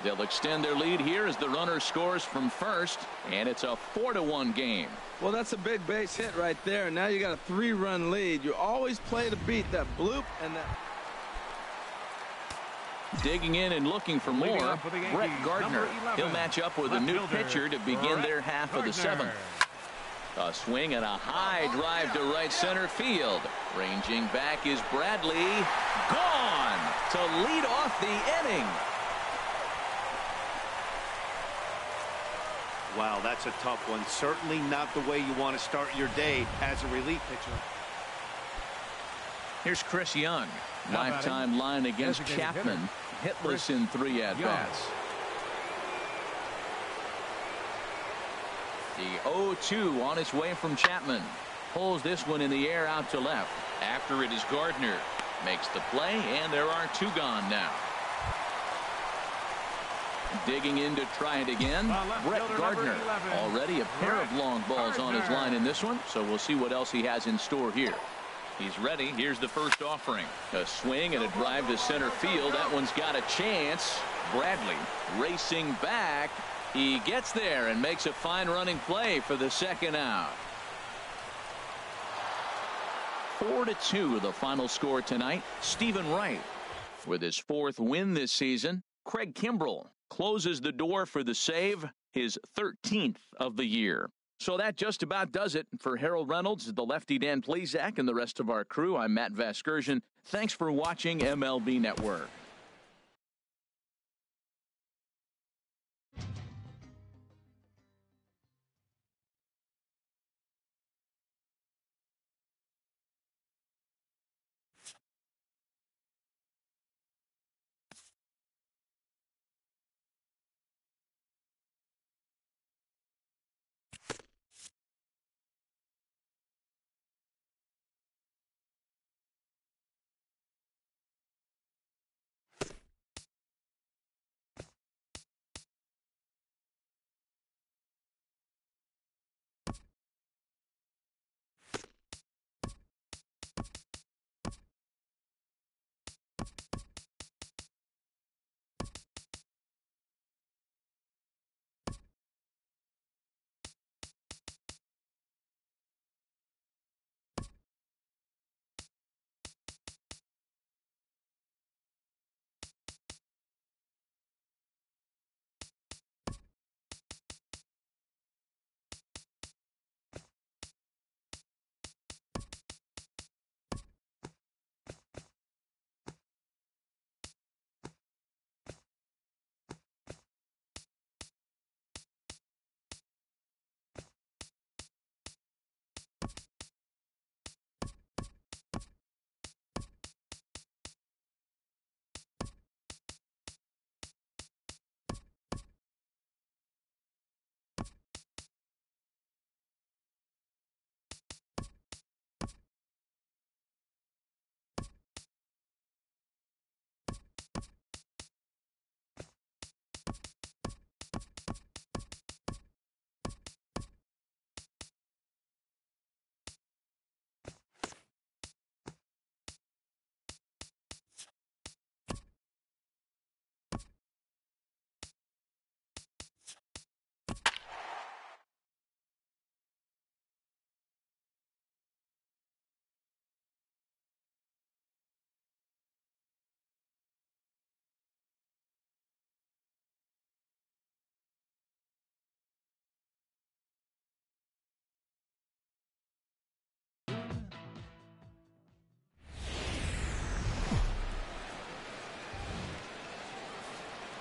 They'll extend their lead here as the runner scores from first, and it's a 4-1 game. Well, that's a big base hit right there, and now you got a 3-run lead. You always play to beat that bloop and that. Digging in and looking for more, Brett Gardner. He'll match up with a new pitcher to begin their half of the 7th. A swing and a high drive to right center field. Ranging back is Bradley. Gone to lead off the inning. Wow, that's a tough one. Certainly not the way you want to start your day as a relief pitcher. Here's Chris Young. Lifetime line against Chapman. Hitless in 3 at-bats. The 0-2 on its way from Chapman. Pulls this one in the air out to left. After it is Gardner. Makes the play, and there are 2 gone now. Digging in to try it again, Brett Gardner. Already a pair of long balls on his line in this one, so we'll see what else he has in store here. He's ready. Here's the first offering. A swing and a drive to center field. That one's got a chance. Bradley racing back. He gets there and makes a fine running play for the second out. 4-2 the final score tonight. Stephen Wright with his 4th win this season. Craig Kimbrell closes the door for the save, his 13th of the year. So that just about does it. For Harold Reynolds, the lefty Dan Plezak, and the rest of our crew, I'm Matt Vasgersian. Thanks for watching MLB Network.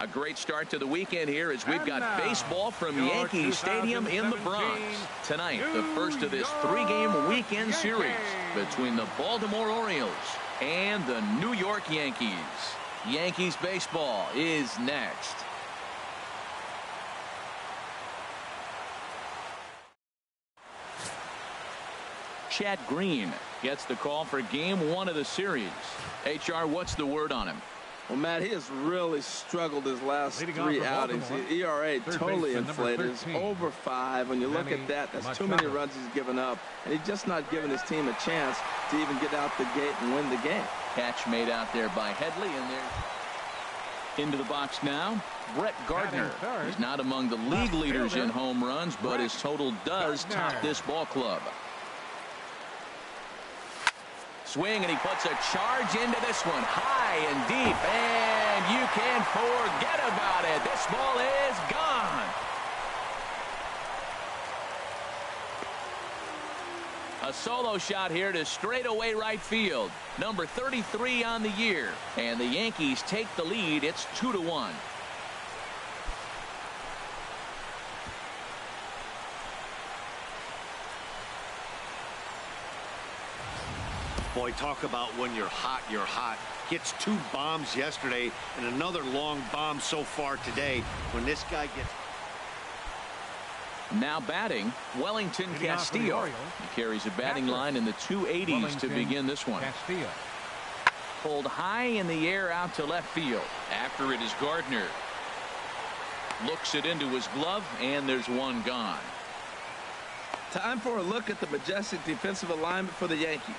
A great start to the weekend here as we've got baseball from Yankee Stadium in the Bronx. Tonight, the first of this 3-game weekend series between the Baltimore Orioles and the New York Yankees. Yankees baseball is next. Chad Green gets the call for game 1 of the series. HR, what's the word on him? Well, Matt, he has really struggled his last 3 outings. The ERA totally inflated. It's over 5. When you look at that, that's too many runs he's given up. And he's just not giving his team a chance to even get out the gate and win the game. Catch made out there by Headley, and there into the box now. Brett Gardner. He's not among the league leaders in home runs, but his total does top this ball club. Swing, and he puts a charge into this one, high and deep, and you can forget about it. This ball is gone. A solo shot here to straightaway right field. Number 33 on the year, and the Yankees take the lead. It's 2-1. Boy, talk about when you're hot, you're hot. Gets 2 bombs yesterday and another long bomb so far today. When this guy gets... Now batting, Wellington Castillo. He carries a batting line in the 280s to begin this one. Castillo. Pulled high in the air out to left field. After it is Gardner. Looks it into his glove, and there's one gone. Time for a look at the majestic defensive alignment for the Yankees.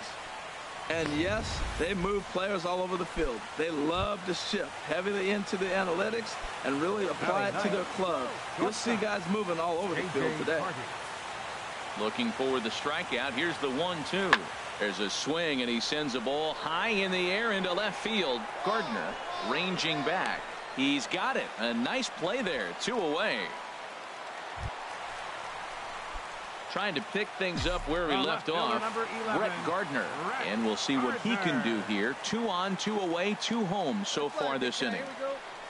And yes, they move players all over the field. They love to shift heavily into the analytics and really apply it to their club. You'll see guys moving all over the field today. Looking for the strikeout. Here's the 1-2. There's a swing, and he sends a ball high in the air into left field. Gardner ranging back. He's got it. A nice play there. 2 away. Trying to pick things up where he left off, Brett Gardner. And we'll see what he can do here. 2 on, 2 away, 2 home so far this inning.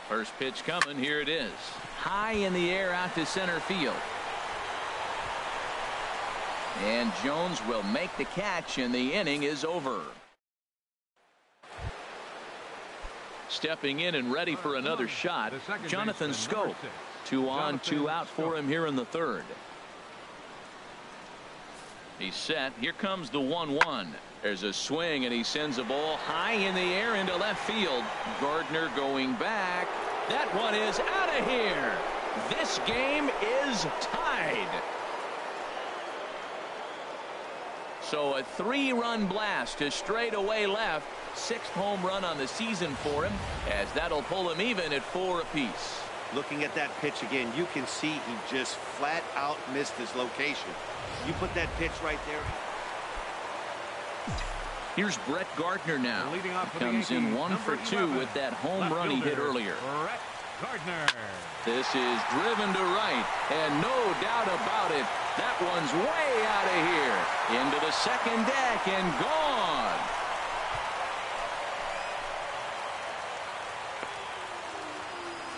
First pitch coming. Here it is. High in the air out to center field. And Jones will make the catch, and the inning is over. Stepping in and ready for another shot, Jonathan Scope. 2 on, 2 out for him here in the third. He's set. Here comes the 1-1. There's a swing, and he sends a ball high in the air into left field. Gardner going back. That one is out of here. This game is tied. So a 3-run blast to straightaway left. 6th home run on the season for him, as that'll pull him even at 4 apiece. Looking at that pitch again, you can see he just flat out missed his location. You put that pitch right there. Here's Brett Gardner now. Comes in 1 for 2 with that home run he hit earlier. Brett Gardner. This is driven to right, and no doubt about it, that one's way out of here. Into the second deck and gone.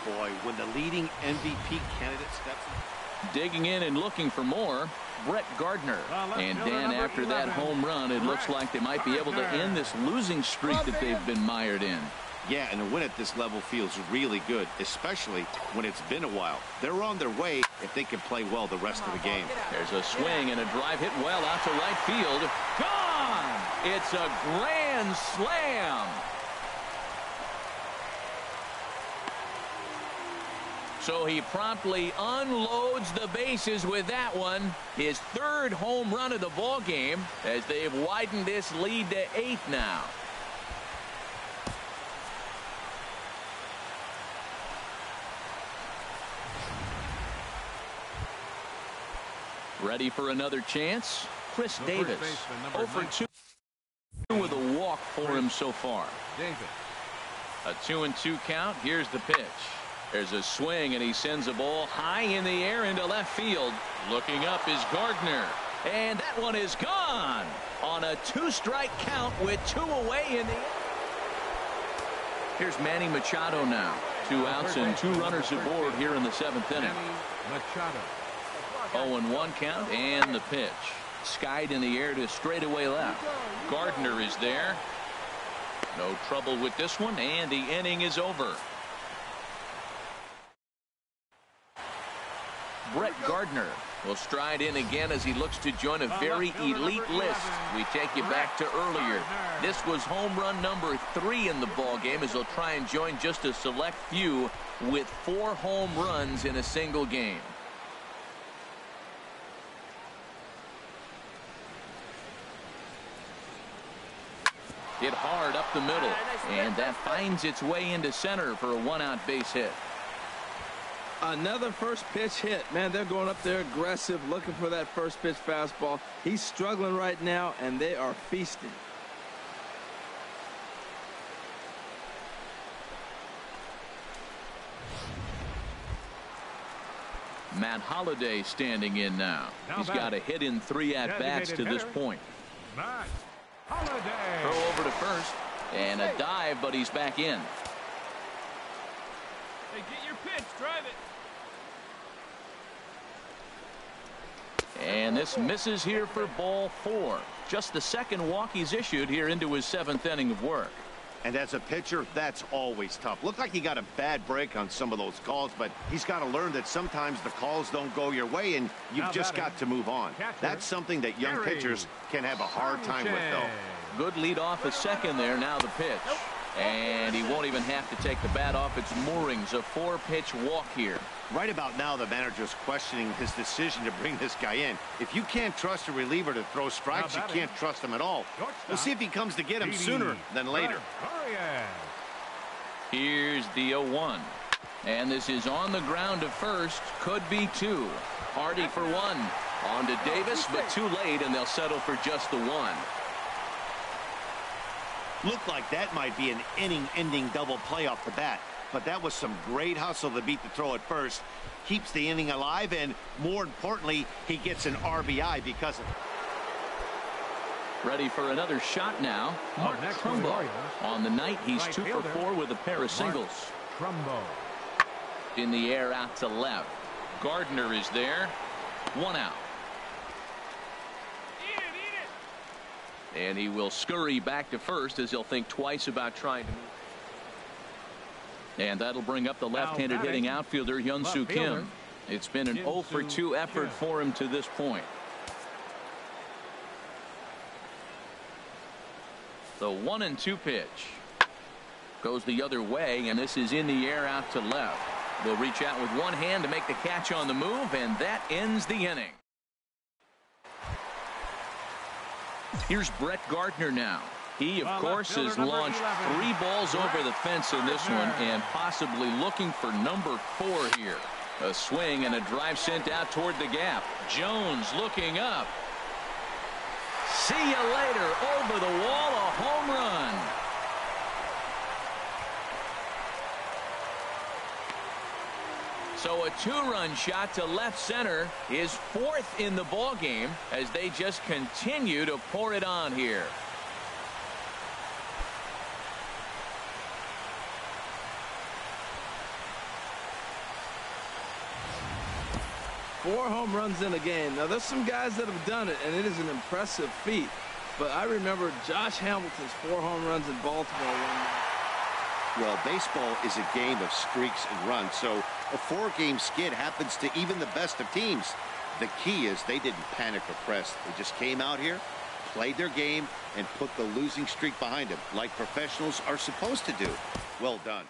Boy, when the leading MVP candidate steps in. Digging in and looking for more, Brett Gardner. And Dan, after that home run, it looks like they might be able to end this losing streak that they've been mired in. Yeah, and a win at this level feels really good, especially when it's been a while. They're on their way if they can play well the rest of the game. There's a swing and a drive hit well out to right field. Gone! It's a grand slam. So he promptly unloads the bases with that one. His 3rd home run of the ball game, as they've widened this lead to 8 now. Ready for another chance? Chris Davis. 0 for 2 with a walk for him so far. A 2-2 count. Here's the pitch. There's a swing, and he sends a ball high in the air into left field. Looking up is Gardner. And that one is gone on a 2-strike count with 2 away in the air. Here's Manny Machado now. 2 outs and 2 runners aboard here in the 7th inning. 0-1 count, and the pitch. Skied in the air to straightaway left. Gardner is there. No trouble with this one, and the inning is over. Brett Gardner will stride in again as he looks to join a very elite list. We take you back to earlier. This was home run number 3 in the ball game, as he'll try and join just a select few with 4 home runs in a single game. Hit hard up the middle, and that finds its way into center for a 1-out base hit. Another first pitch hit. Man, they're going up there aggressive, looking for that first pitch fastball. He's struggling right now, and they are feasting. Matt Holliday standing in now. He's got a hit in 3 at-bats to this point. Matt Holliday. Throw over to first, and a dive, but he's back in. Hey, get your pitch, drive it. And this misses here for ball 4. Just the 2nd walk he's issued here into his 7th inning of work. And as a pitcher, that's always tough. Looked like he got a bad break on some of those calls, but he's got to learn that sometimes the calls don't go your way, and you've just got to move on. That's something that young pitchers can have a hard time with, though. Good lead off a second there. Now the pitch. And he won't even have to take the bat off its moorings. A 4-pitch walk here. Right about now, the manager's questioning his decision to bring this guy in. If you can't trust a reliever to throw strikes, you can't trust him at all. We'll see if he comes to get him sooner than later. Here's the 0-1. And this is on the ground to first. Could be 2. Hardy for 1. On to Davis, but too late, and they'll settle for just the 1. Looked like that might be an inning-ending double play off the bat. but that was some great hustle to beat the throw at first. Keeps the inning alive, and more importantly, he gets an RBI because of it. Ready for another shot now. Mark Trumbo. On the night, he's 2 for 4 with a pair of singles. Trumbo. In the air out to left. Gardner is there. 1 out. And he will scurry back to first as he'll think twice about trying to move. And that'll bring up the left-handed hitting outfielder Hyun-Soo Kim. It's been an 0 for 2 effort for him to this point. The 1-2 pitch goes the other way, and this is in the air out to left. They'll reach out with one hand to make the catch on the move, and that ends the inning. Here's Brett Gardner now. He, of course, has launched 3 balls over the fence in this one, and possibly looking for number 4 here. A swing and a drive sent out toward the gap. Jones looking up. See you later. Over the wall, a home run. So a 2-run shot to left center is 4th in the ballgame as they just continue to pour it on here. Four home runs in a game. Now, there's some guys that have done it, and it is an impressive feat. But I remember Josh Hamilton's 4 home runs in Baltimore one night. Well, baseball is a game of streaks and runs, so a 4-game skid happens to even the best of teams. The key is they didn't panic or press. They just came out here, played their game, and put the losing streak behind them, like professionals are supposed to do. Well done.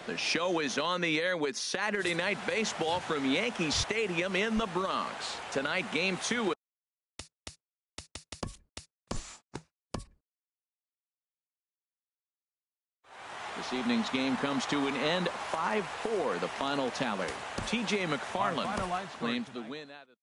The show is on the air with Saturday Night Baseball from Yankee Stadium in the Bronx. Tonight, Game 2. This evening's game comes to an end 5-4, the final tally. T.J. McFarland claims the win out of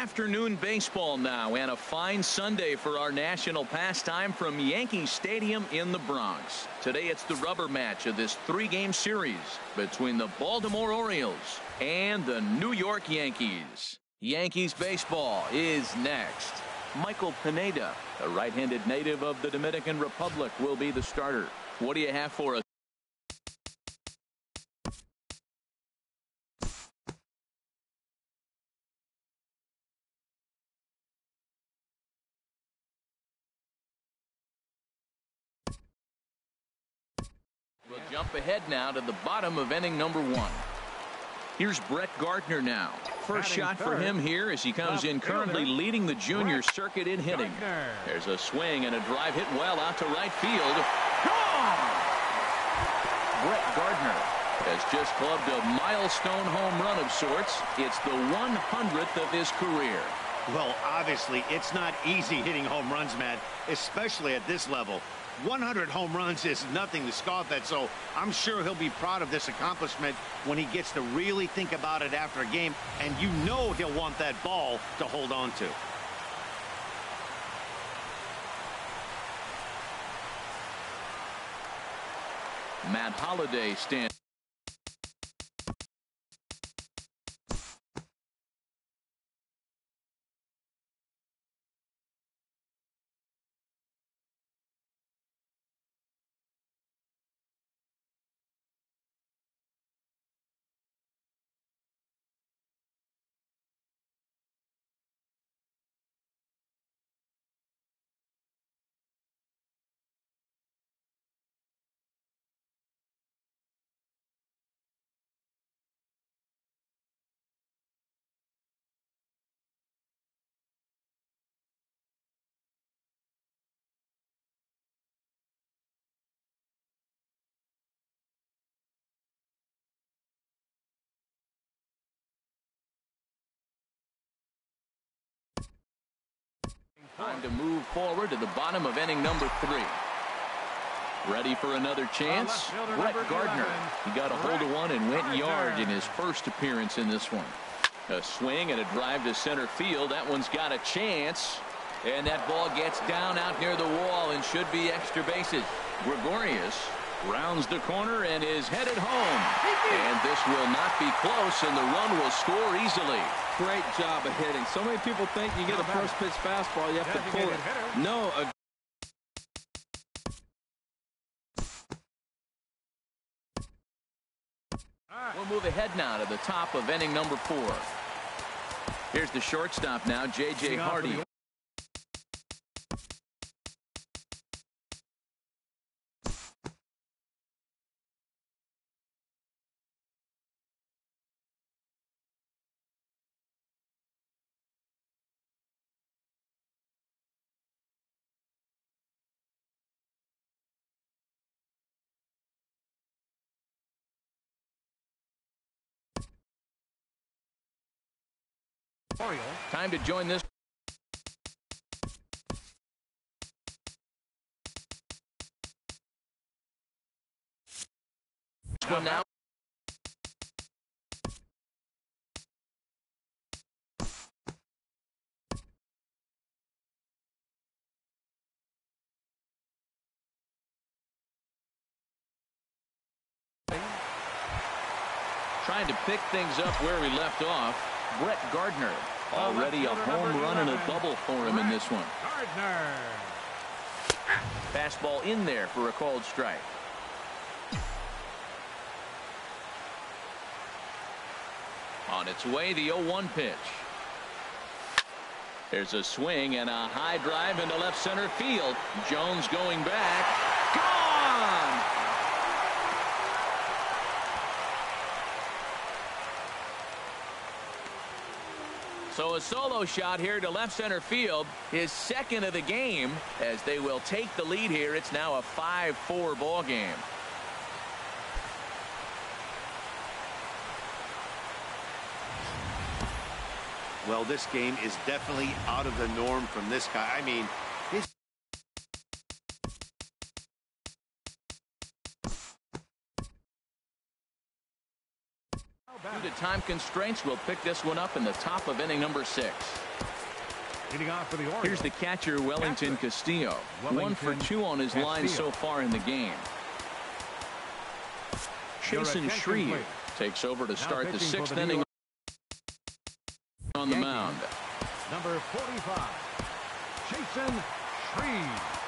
afternoon baseball now, and a fine Sunday for our national pastime from Yankee Stadium in the Bronx. Today it's the rubber match of this three-game series between the Baltimore Orioles and the New York Yankees. Yankees baseball is next. Michael Pineda, a right-handed native of the Dominican Republic, will be the starter. What do you have for us? We'll jump ahead now to the bottom of inning number 1. Here's Brett Gardner now. First shot for him here as he comes in currently leading the junior circuit in hitting. There's a swing and a drive hit well out to right field. Gone! Brett Gardner has just clubbed a milestone home run of sorts. It's the 100th of his career. Well, obviously, it's not easy hitting home runs, Matt, especially at this level. 100 home runs is nothing to scoff at, so I'm sure he'll be proud of this accomplishment when he gets to really think about it after a game, and you know he'll want that ball to hold on to. Matt Holliday stands. Time to move forward to the bottom of inning number 3. Ready for another chance? Brett Gardner. He got a hold of one and went yard in his first appearance in this one. A swing and a drive to center field. That one's got a chance. And that ball gets down out near the wall and should be extra bases. Gregorius rounds the corner and is headed home. And this will not be close, and the run will score easily. Great job of hitting. So many people think you get a first pitch fastball, you have to pull it. No. We'll move ahead now to the top of inning number 4. Here's the shortstop now, J.J. Hardy. Oriole. Time to join this one now. Trying to pick things up where we left off. Brett Gardner. Already a home run and a double for him in this one. Gardner. Fastball in there for a called strike. On its way, the 0-1 pitch. There's a swing and a high drive into left center field. Jones going back. Gone! So a solo shot here to left center field, his second of the game, as they will take the lead here. It's now a 5-4 ball game. Well, this game is definitely out of the norm from this guy. I mean, his due to time constraints, we'll pick this one up in the top of inning number 6. Leading off for the Orioles. Here's the catcher, Wellington Castillo. 1 for 2 on his line so far in the game. Chasen Shreve takes over to start the 6th inning on the mound. Number 45, Chasen Shreve.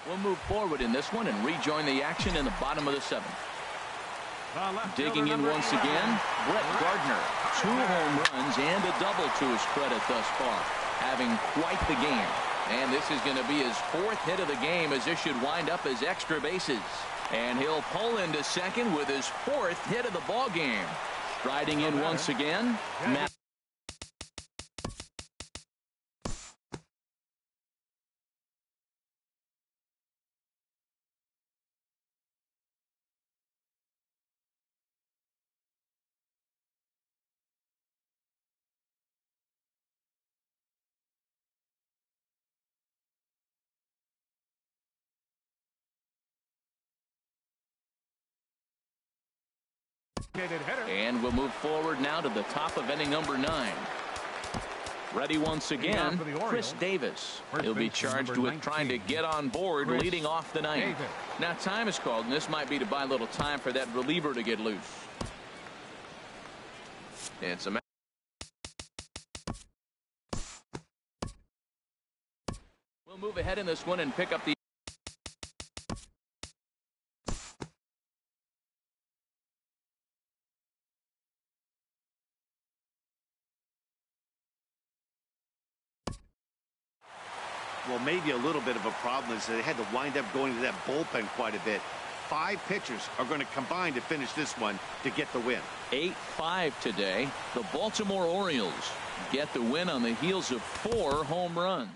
We'll move forward in this one and rejoin the action in the bottom of the 7th. Digging in once again, Brett Gardner. 2 home runs and a double to his credit thus far. Having quite the game. And this is going to be his 4th hit of the game, as this should wind up as extra bases. And he'll pull into second with his 4th hit of the ball game. Striding in once again, Matt. And we'll move forward now to the top of inning number 9. Ready once again, Chris Davis. He'll be charged with trying to get on board leading off the 9th. Now time is called, and this might be to buy a little time for that reliever to get loose. And some. We'll move ahead in this one and pick up the. well, maybe a little bit of a problem is they had to wind up going to that bullpen quite a bit. 5 pitchers are going to combine to finish this one to get the win. 8-5 today. The Baltimore Orioles get the win on the heels of 4 home runs.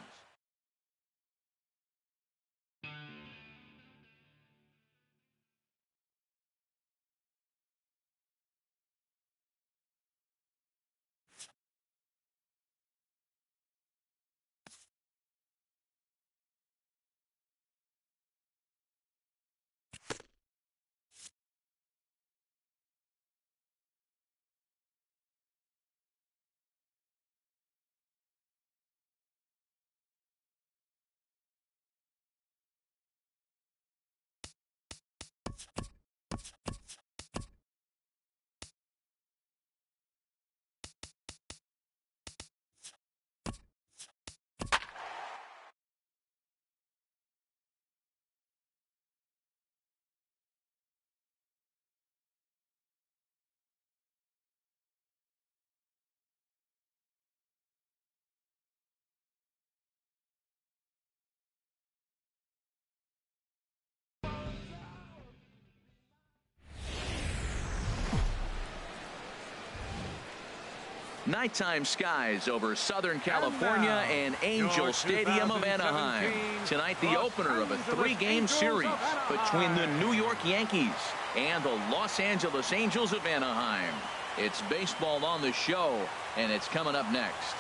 Nighttime skies over Southern California and Angel Stadium of Anaheim. Tonight, the opener of a 3-game series between the New York Yankees and the Los Angeles Angels of Anaheim. It's baseball on the show, and it's coming up next.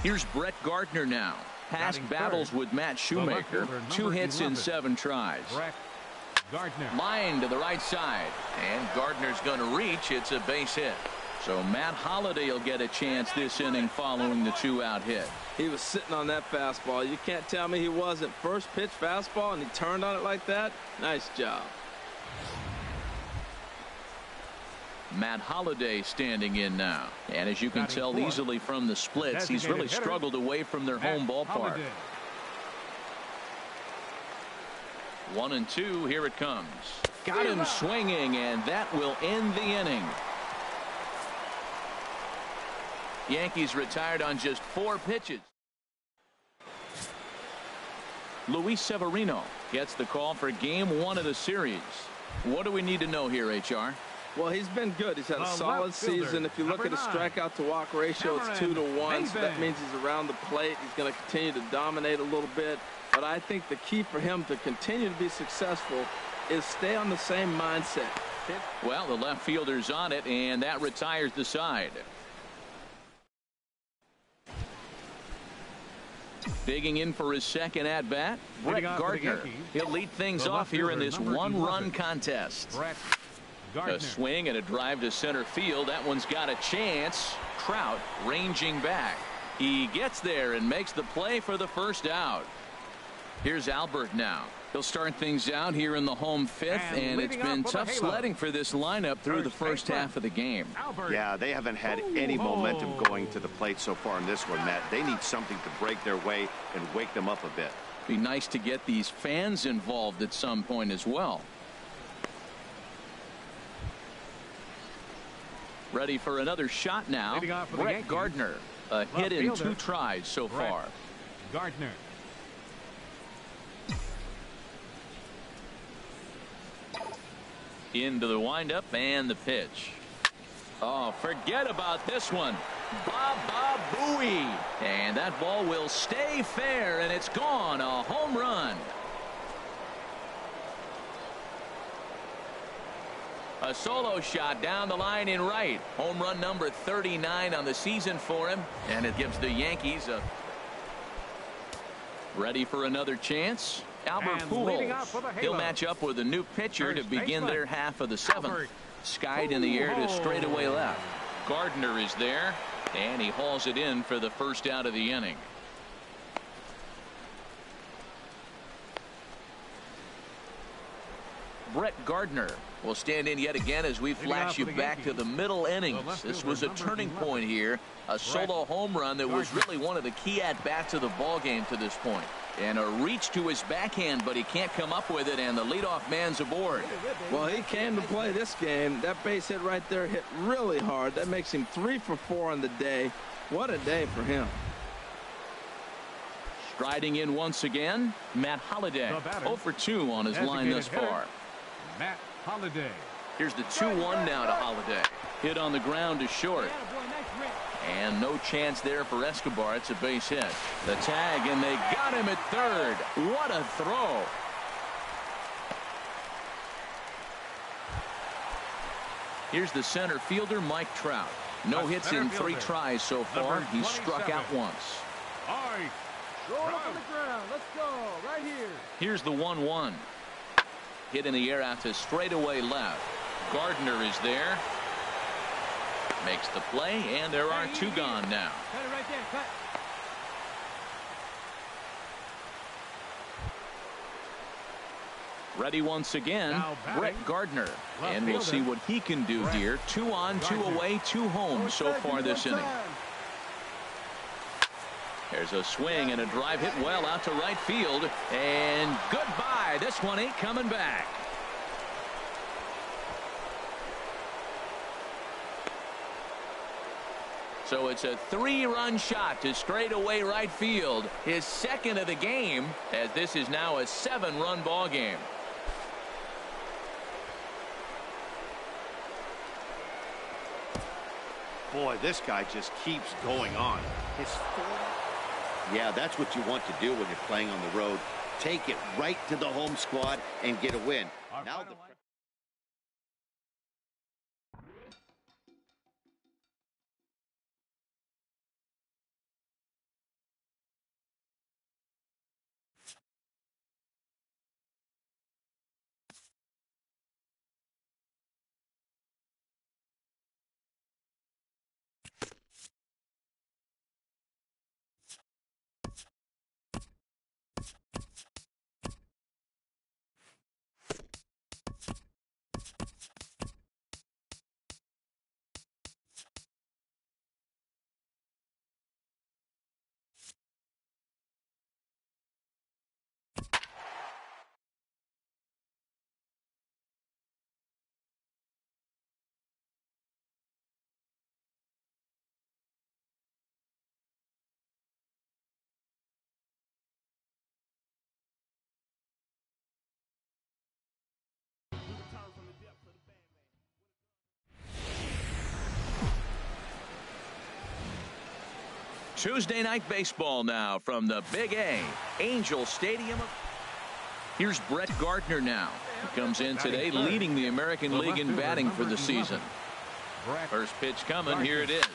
Here's Brett Gardner now. Past battles with Matt Shoemaker. 2 hits in 7 tries. Gardner. Line to the right side. And Gardner's going to reach. It's a base hit. So Matt Holliday will get a chance this inning following the 2-out hit. He was sitting on that fastball. You can't tell me he wasn't. First pitch fastball, and he turned on it like that. Nice job. Matt Holliday standing in now. And as you can tell easily from the splits, he's really struggled away from their home ballpark. 1-2, here it comes. Got him swinging, and that will end the inning. Yankees retired on just 4 pitches. Luis Severino gets the call for game 1 of the series. What do we need to know here, HR? Well, he's been good. He's had a solid season. If you look at his strikeout to walk ratio, it's 2-to-1. So that means he's around the plate. He's going to continue to dominate a little bit. But I think the key for him to continue to be successful is stay on the same mindset. Well, the left fielder's on it, and that retires the side. Digging in for his second at-bat, Brett Gardner. He'll lead things off here in this 1-run contest. A swing and a drive to center field. That one's got a chance. Trout ranging back. He gets there and makes the play for the first out. Here's Albert now. He'll start things out here in the home 5th, and it's been tough sledding for this lineup through the first half of the game. Yeah, they haven't had any momentum going to the plate so far in this one, Matt. They need something to break their way and wake them up a bit. Be nice to get these fans involved at some point as well. Ready for another shot now. Brett Gardner. A hit in 2 tries so far. Gardner. Into the windup and the pitch. Oh, forget about this one. Baba Booey. And that ball will stay fair, and it's gone. A home run. A solo shot down the line in right. Home run number 39 on the season for him. And it gives the Yankees a... Ready for another chance? Albert Pujols. He'll match up with a new pitcher to begin their half of the 7th. Skied in the air to straightaway left. Gardner is there, and he hauls it in for the first out of the inning. Brett Gardner will stand in yet again as we flash you back to the middle innings. This was a turning point here. A solo home run that was really one of the key at-bats of the ball game to this point. And a reach to his backhand, but he can't come up with it, and the leadoff man's aboard. Well, he came to play this game. That base hit right there hit really hard. That makes him 3 for 4 on the day. What a day for him. Striding in once again, Matt Holliday. 0 for 2 on his line thus far. Matt Holliday. Here's the 2-1 now to Holliday. Hit on the ground to short. And no chance there for Escobar. It's a base hit. The tag, and they got him at third. What a throw. Here's the center fielder, Mike Trout. No hits in 3 tries so far. He's struck out once. Roll up on the ground. Let's go. Right here. Here's the 1-1. Hit in the air out to straightaway left. Gardner is there. Makes the play, and there are 2 gone now. Cut it right there. Cut. Ready once again, Brett Gardner. And we'll see what he can do here. 2 on, 2 away, 2 home so far this inning. There's a swing and a drive hit well out to right field. And goodbye. This one ain't coming back. So it's a 3-run shot to straightaway right field, his second of the game, as this is now a 7-run ball game. Boy, this guy just keeps going on. Yeah, that's what you want to do when you're playing on the road. Take it right to the home squad and get a win. Now the Tuesday night baseball now from the Big A, Angel Stadium. Here's Brett Gardner now. He comes in today leading the American League in batting for the season. First pitch coming. Here it is.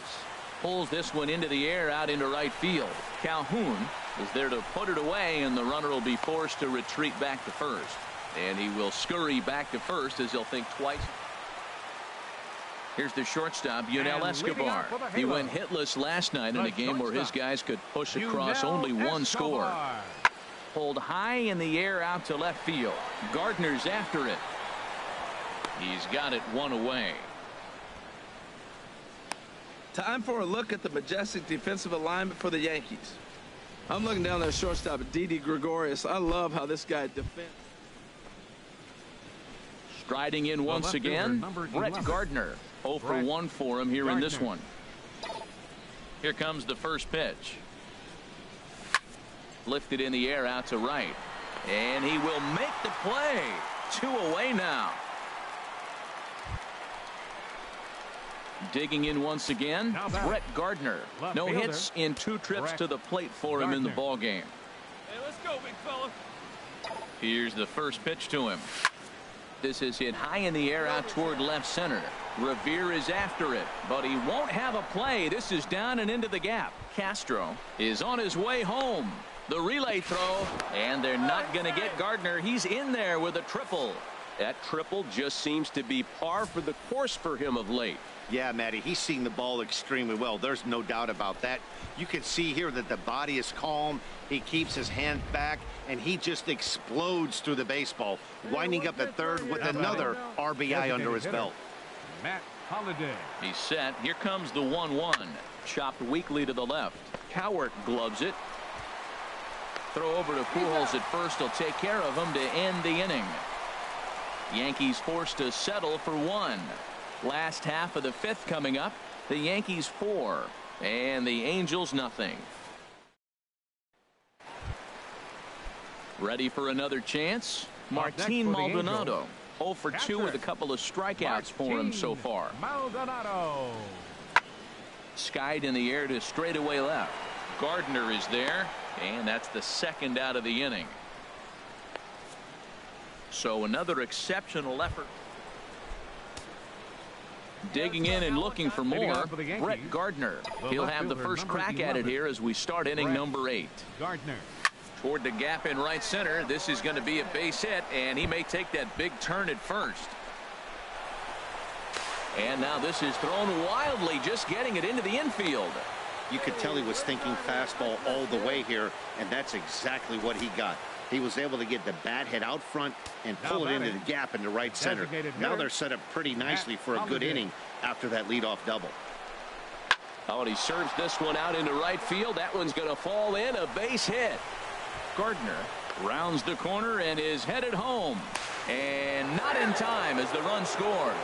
Pulls this one into the air out into right field. Calhoun is there to put it away, and the runner will be forced to retreat back to first. And he will scurry back to first as he'll think twice. Here's the shortstop, Yunel Escobar. He went hitless last night in a game where his guys could push across only one score. Pulled high in the air out to left field. Gardner's after it. He's got it one away. Time for a look at the majestic defensive alignment for the Yankees. I'm looking down there, shortstop Didi Gregorius. I love how this guy defends. Striding in once again, Brett Gardner. 0 for 1 for him here in this one. Here comes the first pitch. Lifted in the air out to right. And he will make the play. 2 away now. Digging in once again, Brett Gardner. No hits in 2 trips to the plate for him in the ball game. Hey, let's go, big fella. Here's the first pitch to him. This is hit high in the air out toward left center. Revere is after it, but he won't have a play. This is down and into the gap. Castro is on his way home. The relay throw, and they're not going to get Gardner. He's in there with a triple. That triple just seems to be par for the course for him of late. Yeah, Matty, he's seeing the ball extremely well. There's no doubt about that. You can see here that the body is calm. He keeps his hand back, and he just explodes through the baseball, winding up at third with another RBI under his belt. Matt Holliday. He's set. Here comes the 1-1. Chopped weakly to the left. Cowart gloves it. Throw over to Pujols at first. He'll take care of him to end the inning. Yankees forced to settle for 1. Last half of the 5th coming up. The Yankees 4 and the Angels nothing. Ready for another chance? Martin Maldonado. 0 for 2 with a couple of strikeouts for him so far. Maldonado. Skied in the air to straightaway left. Gardner is there, and that's the second out of the inning. So another exceptional effort. Digging in and looking for more, Brett Gardner. He'll have the first crack at it here as we start inning number 8. Gardner. Toward the gap in right center. This is going to be a base hit, and he may take that big turn at first. And now this is thrown wildly, just getting it into the infield. You could tell he was thinking fastball all the way here, and that's exactly what he got. He was able to get the bat head out front and pull it into the gap into right center. Now they're set up pretty nicely for a good inning after that leadoff double. Oh, and he serves this one out into right field. That one's going to fall in, a base hit. Gardner rounds the corner and is headed home. And not in time as the run scores.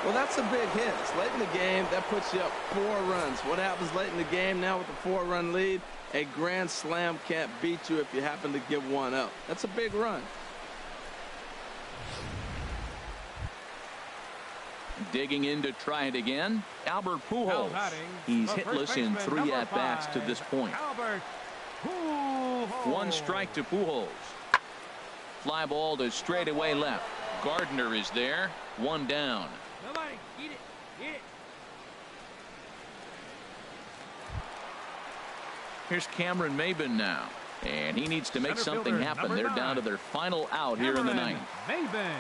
Well, that's a big hit. It's late in the game. That puts you up 4 runs. What happens late in the game now with the 4-run lead? A grand slam can't beat you if you happen to give one up. That's a big run. Digging in to try it again, Albert Pujols. He's hitless in 3 at-bats to this point. Albert Pujols. 1 strike to Pujols. Fly ball to straightaway left. Gardner is there. 1 down. Nobody, eat it, eat it. Here's Cameron Maben now, and he needs to make something happen. They're down to their final out here in the 9th. Maben.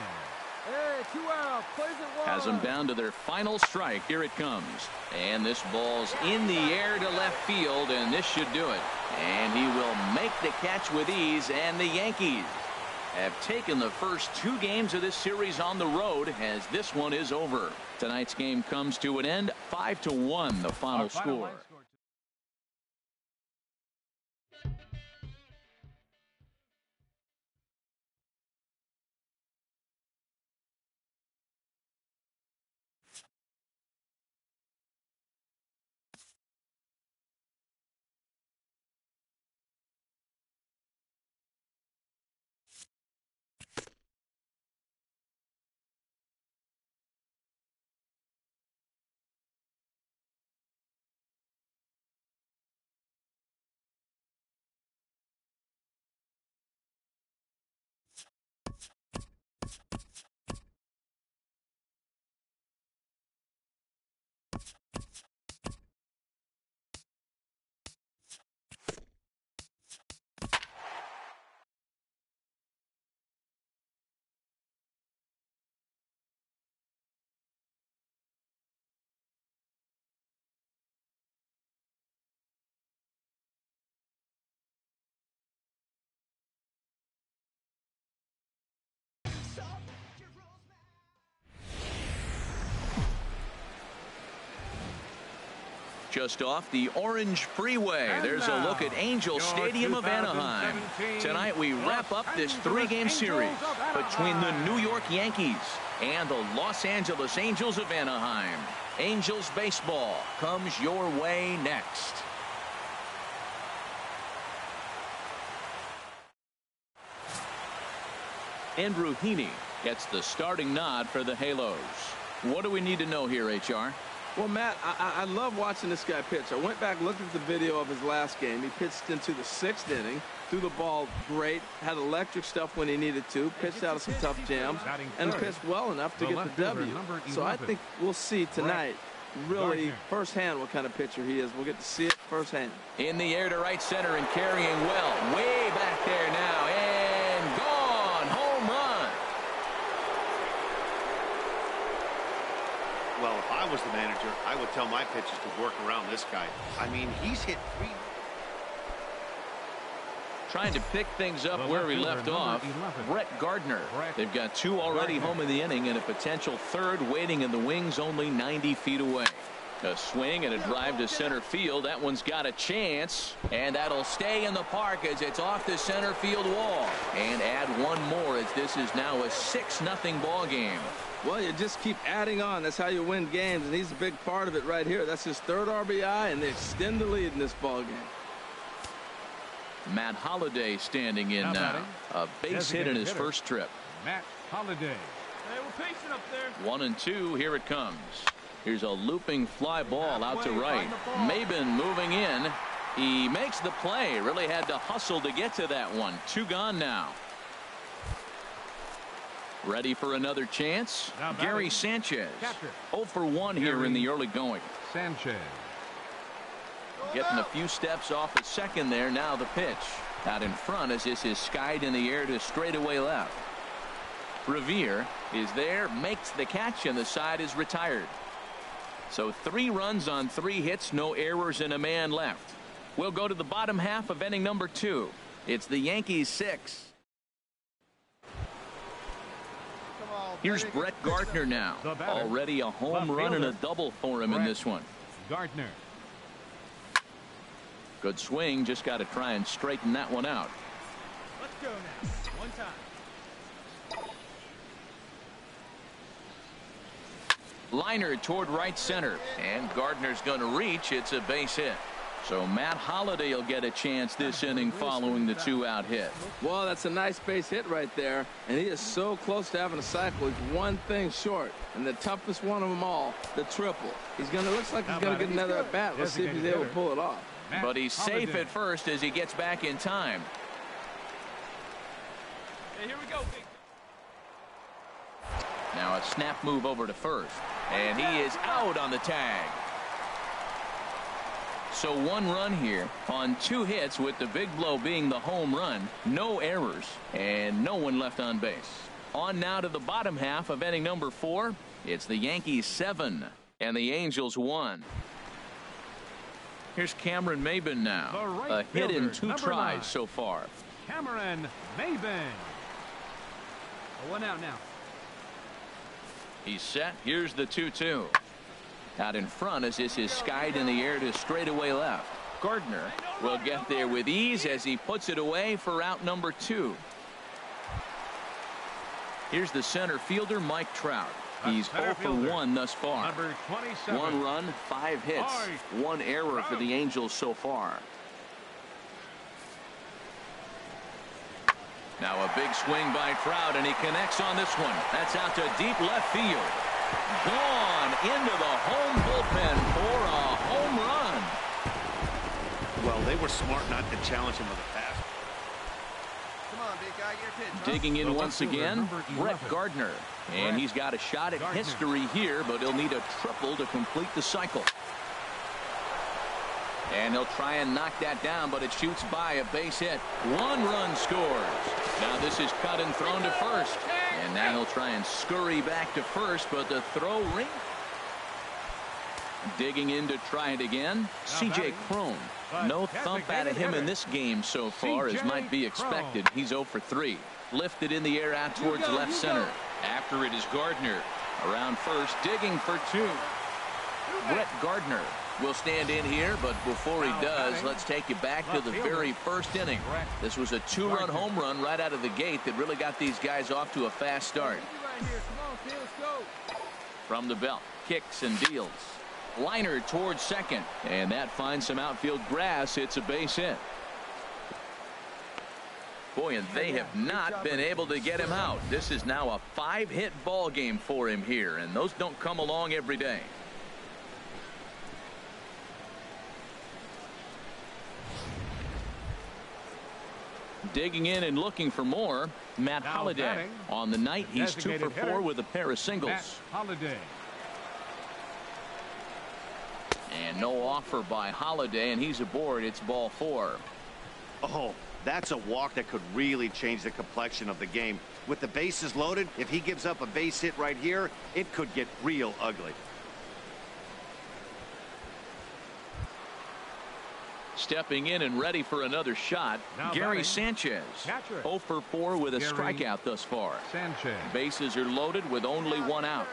Hey, 2 out. Plays it well. Has them down to their final strike. Here it comes. And this ball's in the air to left field, and this should do it. And he will make the catch with ease, and the Yankees have taken the first 2 games of this series on the road as this one is over. Tonight's game comes to an end. 5-1 the final score. Just off the Orange Freeway, there's a look at Angel Stadium of Anaheim. Tonight we wrap up this 3-game series between the New York Yankees and the Los Angeles Angels of Anaheim. Angels baseball comes your way next. Andrew Heaney gets the starting nod for the Halos. What do we need to know here, HR? Well, Matt, I love watching this guy pitch. I went back, looked at the video of his last game. He pitched into the 6th inning, threw the ball great, had electric stuff when he needed to, pitched out of some tough jams, and pitched well enough to get the W. So I think we'll see tonight really firsthand what kind of pitcher he is. We'll get to see it firsthand. In the air to right center and carrying well. Way back there now. And gone. Home run. Well, if I was the manager, I would tell my pitchers to work around this guy. I mean, he's hit 3. Trying to pick things up where we left off. Brett Gardner. They've got 2 already home in the inning and a potential 3rd waiting in the wings only 90 feet away. A swing and a drive to center field. That one's got a chance, and that'll stay in the park as it's off the center field wall. And add 1 more as this is now a 6-0 ball game. Well, you just keep adding on. That's how you win games, and he's a big part of it right here. That's his 3rd RBI, and they extend the lead in this ball game. Matt Holliday standing in now. A base hit in his first trip. Matt Holliday. Hey, we're pacing up there. 1-2. Here it comes. Here's a looping fly ball out to right. Maben moving in. He makes the play. Really had to hustle to get to that one. 2 gone now. Ready for another chance? Gary Sanchez. 0 for 1 here in the early going. Sanchez. Getting a few steps off at second there. Now the pitch. Out in front as this is skied in the air to straightaway left. Revere is there, makes the catch, and the side is retired. So 3 runs on 3 hits, no errors, and a man left. We'll go to the bottom half of inning number 2. It's the Yankees 6. Here's Brett Gardner now. Already a home run and a double for him in this one. Gardner. Good swing. Just got to try and straighten that one out. Let's go now. 1 time. Liner toward right center, and Gardner's going to reach. It's a base hit. So Matt Holliday will get a chance this inning following the 2-out hit. Well, that's a nice base hit right there, and he is so close to having a cycle. He's one thing short, and the toughest one of them all, the triple. Looks like he's going to get another at bat. Let's see if he's able to pull it off. But he's safe at first as he gets back in time. Hey, here we go, big. Now a snap move over to first, and he is out on the tag. So 1 run here on 2 hits, with the big blow being the home run. No errors and no one left on base. On now to the bottom half of inning number 4. It's the Yankees 7 and the Angels 1. Here's Cameron Maybin now. A hit in 2 tries so far. Cameron Maybin. 1 out now. He's set. Here's the 2-2. Out in front as this is skied in the air to straightaway left. Gardner will get there with ease as he puts it away for out number 2. Here's the center fielder, Mike Trout. He's 0 for 1 thus far. Number 27. 1 run, 5 hits, 1 error for the Angels so far. Now a big swing by Trout, and he connects on this one. That's out to deep left field. Gone into the home bullpen for a home run. Well, they were smart not to challenge him with a pass. Come on, big guy, your pitch. Huh? Digging in once again, Brett 11. Gardner. And he's got a shot at history here, but he'll need a triple to complete the cycle. And he'll try and knock that down, but it shoots by a base hit. 1 run scores. Now this is cut and thrown to first. And now he'll try and scurry back to first, but the throw ring. Digging in to try it again. C.J. Cron. No thump out of him in this game so far, as might be expected. He's 0 for 3. Lifted in the air out towards left center. After it is Gardner. Around first, digging for 2. Brett Gardner will stand in here, but before he does, let's take you back to the very first inning. This was a 2-run home run right out of the gate that really got these guys off to a fast start. From the belt, kicks and deals. Liner towards second, and that finds some outfield grass. It's a base hit. Boy, and they have not been able to get him out. This is now a 5-hit ball game for him here, and those don't come along every day. Digging in and looking for more, Matt Holliday. On the night, he's 2 for 4 with a pair of singles. Matt Holliday. And no offer by Holliday, and he's aboard. It's ball 4. Oh, that's a walk that could really change the complexion of the game. With the bases loaded, if he gives up a base hit right here, it could get real ugly. Stepping in and ready for another shot, Now Gary batting. Sanchez. Catcher. 0 for 4 with a Gary strikeout thus far. Sanchez. Bases are loaded with only 1 out.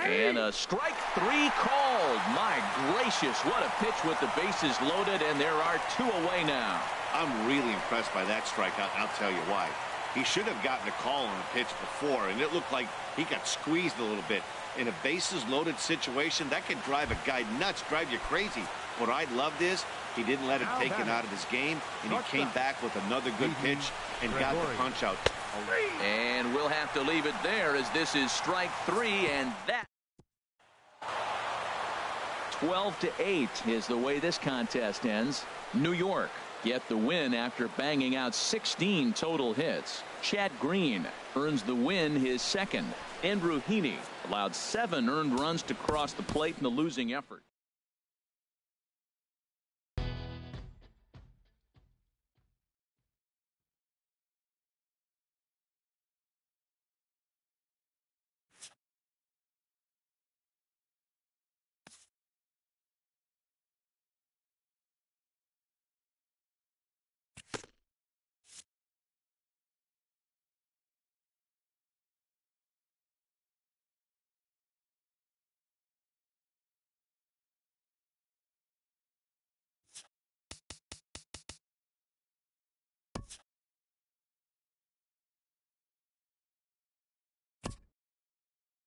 And a strike 3 called. My gracious, what a pitch with the bases loaded, and there are 2 away now. I'm really impressed by that strikeout. I'll tell you why. He should have gotten a call on a pitch before, and it looked like he got squeezed a little bit. In a bases loaded situation, that could drive a guy nuts, drive you crazy. What I loved is he didn't let it take him out of his game, and he came back with another good pitch and got the punch out. And we'll have to leave it there, as this is strike 3, and that 12-8 is the way this contest ends. New York get the win after banging out 16 total hits. Chad Green earns the win, his second. Andrew Heaney allowed 7 earned runs to cross the plate in the losing effort.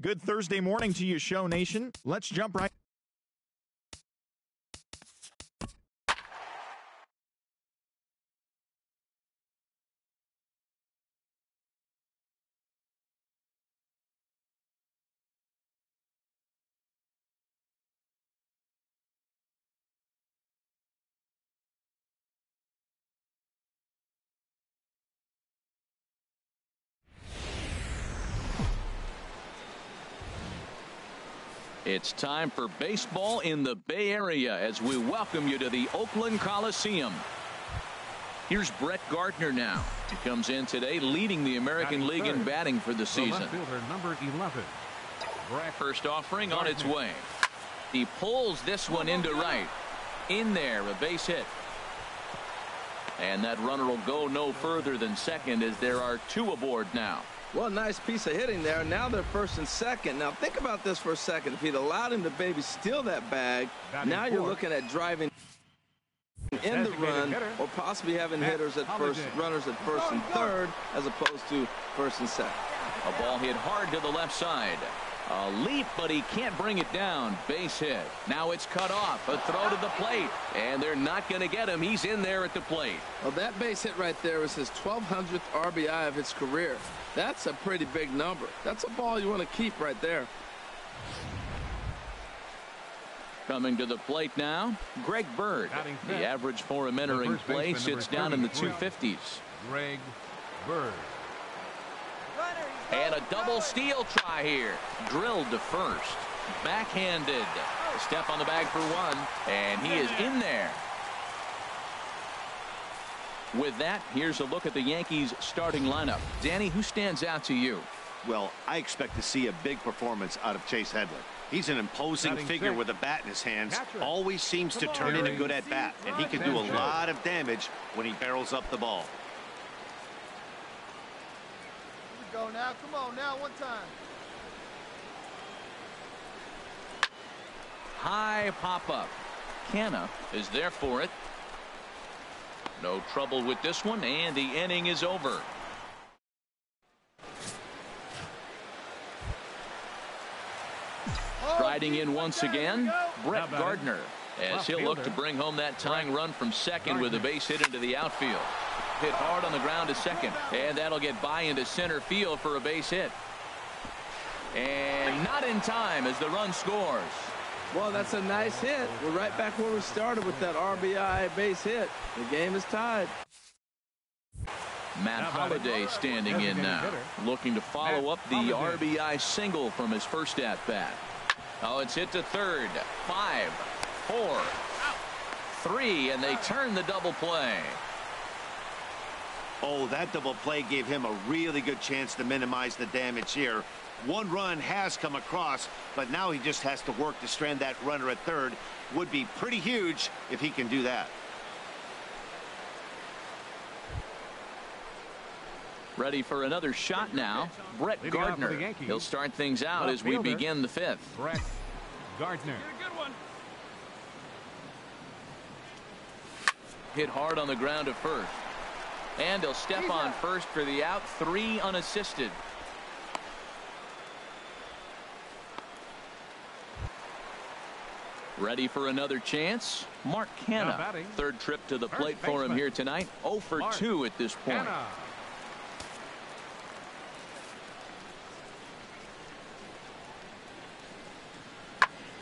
Good Thursday morning to you, Show Nation. Let's jump right. It's time for baseball in the Bay Area as we welcome you to the Oakland Coliseum. Here's Brett Gardner now. He comes in today leading the American League in batting for the season. Left fielder, number 11. First offering on its way. He pulls this one into right. In there, a base hit. And that runner will go no further than second as there are two aboard now. Well, nice piece of hitting there. Now they're first and second. Now think about this for a second. If he'd allowed him to baby steal that bag, now you're looking at driving in the run or possibly having hitters at first, runners at first and third as opposed to first and second. A ball hit hard to the left side. A leap, but he can't bring it down. Base hit. Now it's cut off. A throw to the plate. And they're not going to get him. He's in there at the plate. Well, that base hit right there was his 1,200th RBI of his career. That's a pretty big number. That's a ball you want to keep right there. Coming to the plate now, Greg Bird. The average for him entering play sits down in the 250s. Greg Bird. And a double steal try here. Drilled to first. Backhanded. A step on the bag for one. And he is in there. With that, here's a look at the Yankees starting lineup. Danny, who stands out to you? Well, I expect to see a big performance out of Chase Headley. He's an imposing figure with a bat in his hands. Always seems to turn in a good at bat. And he can do a lot of damage when he barrels up the ball. Go now, come on now, one time. High pop-up. Canna is there for it. No trouble with this one, and the inning is over. Striding in once again, Brett Gardner, as he'll look to bring home that tying run from second with a base hit into the outfield. Hit hard on the ground to second, and that'll get by into center field for a base hit. And not in time as the run scores. Well, that's a nice hit. We're right back where we started with that RBI base hit. The game is tied. Matt Holliday standing in now, looking to follow up the RBI single from his first at-bat. Oh, it's hit to third. 5, 4, 3, and they turn the double play. Oh, that double play gave him a really good chance to minimize the damage here. One run has come across, but now he just has to work to strand that runner at third. Would be pretty huge if he can do that. Ready for another shot now, Brett Gardner. He'll start things out as we begin the fifth. Brett Gardner. Hit hard on the ground to first. And he'll step on first for the out. 3 unassisted. Ready for another chance? Mark Canna. Third trip to the plate for him here tonight. 0 for 2 at this point.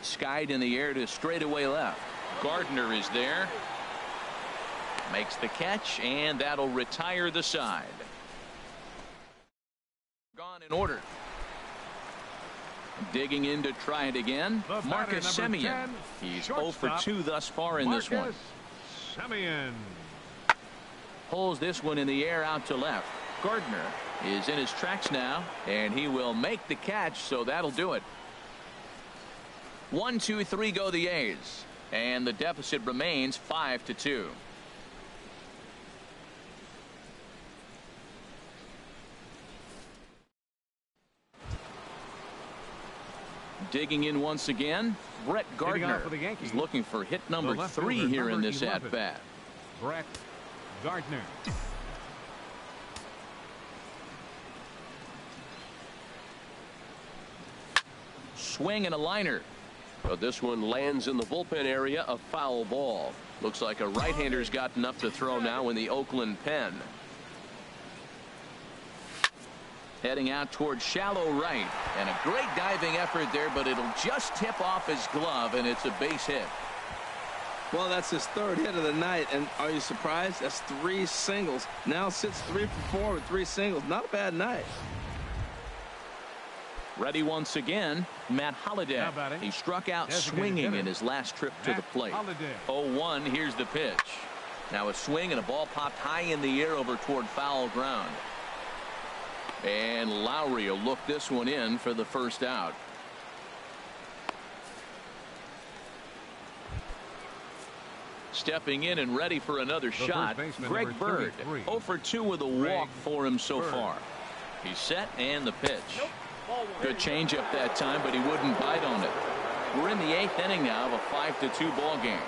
Skied in the air to straightaway left. Gardner is there. Makes the catch, and that'll retire the side. Gone in order. Digging in to try it again, Marcus Semien. He's 0 for 2 thus far in this one. Semien pulls this one in the air out to left. Gardner is in his tracks now, and he will make the catch, so that'll do it. 1, 2, 3 go the A's, and the deficit remains 5-2. Digging in once again, Brett Gardner is looking for hit number 3 here in this at-bat. Brett Gardner. swing and a liner. But this one lands in the bullpen area, a foul ball. Looks like a right-hander's got enough to throw now in the Oakland pen. Heading out towards shallow right, and a great diving effort there, but it'll just tip off his glove, and it's a base hit. Well, that's his third hit of the night, and are you surprised? That's 3 singles. Now sits 3 for 4 with 3 singles. Not a bad night. Ready once again, Matt Holliday. He struck out swinging in his last trip to the plate. 0-1, here's the pitch. Now a swing and a ball popped high in the air over toward foul ground. And Lowry will look this one in for the first out. Stepping in and ready for another shot, Greg Bird. 0 for 2 with a walk for him so far. He's set and the pitch. Good changeup that time, but he wouldn't bite on it. We're in the 8th inning now of a 5-2 ball game.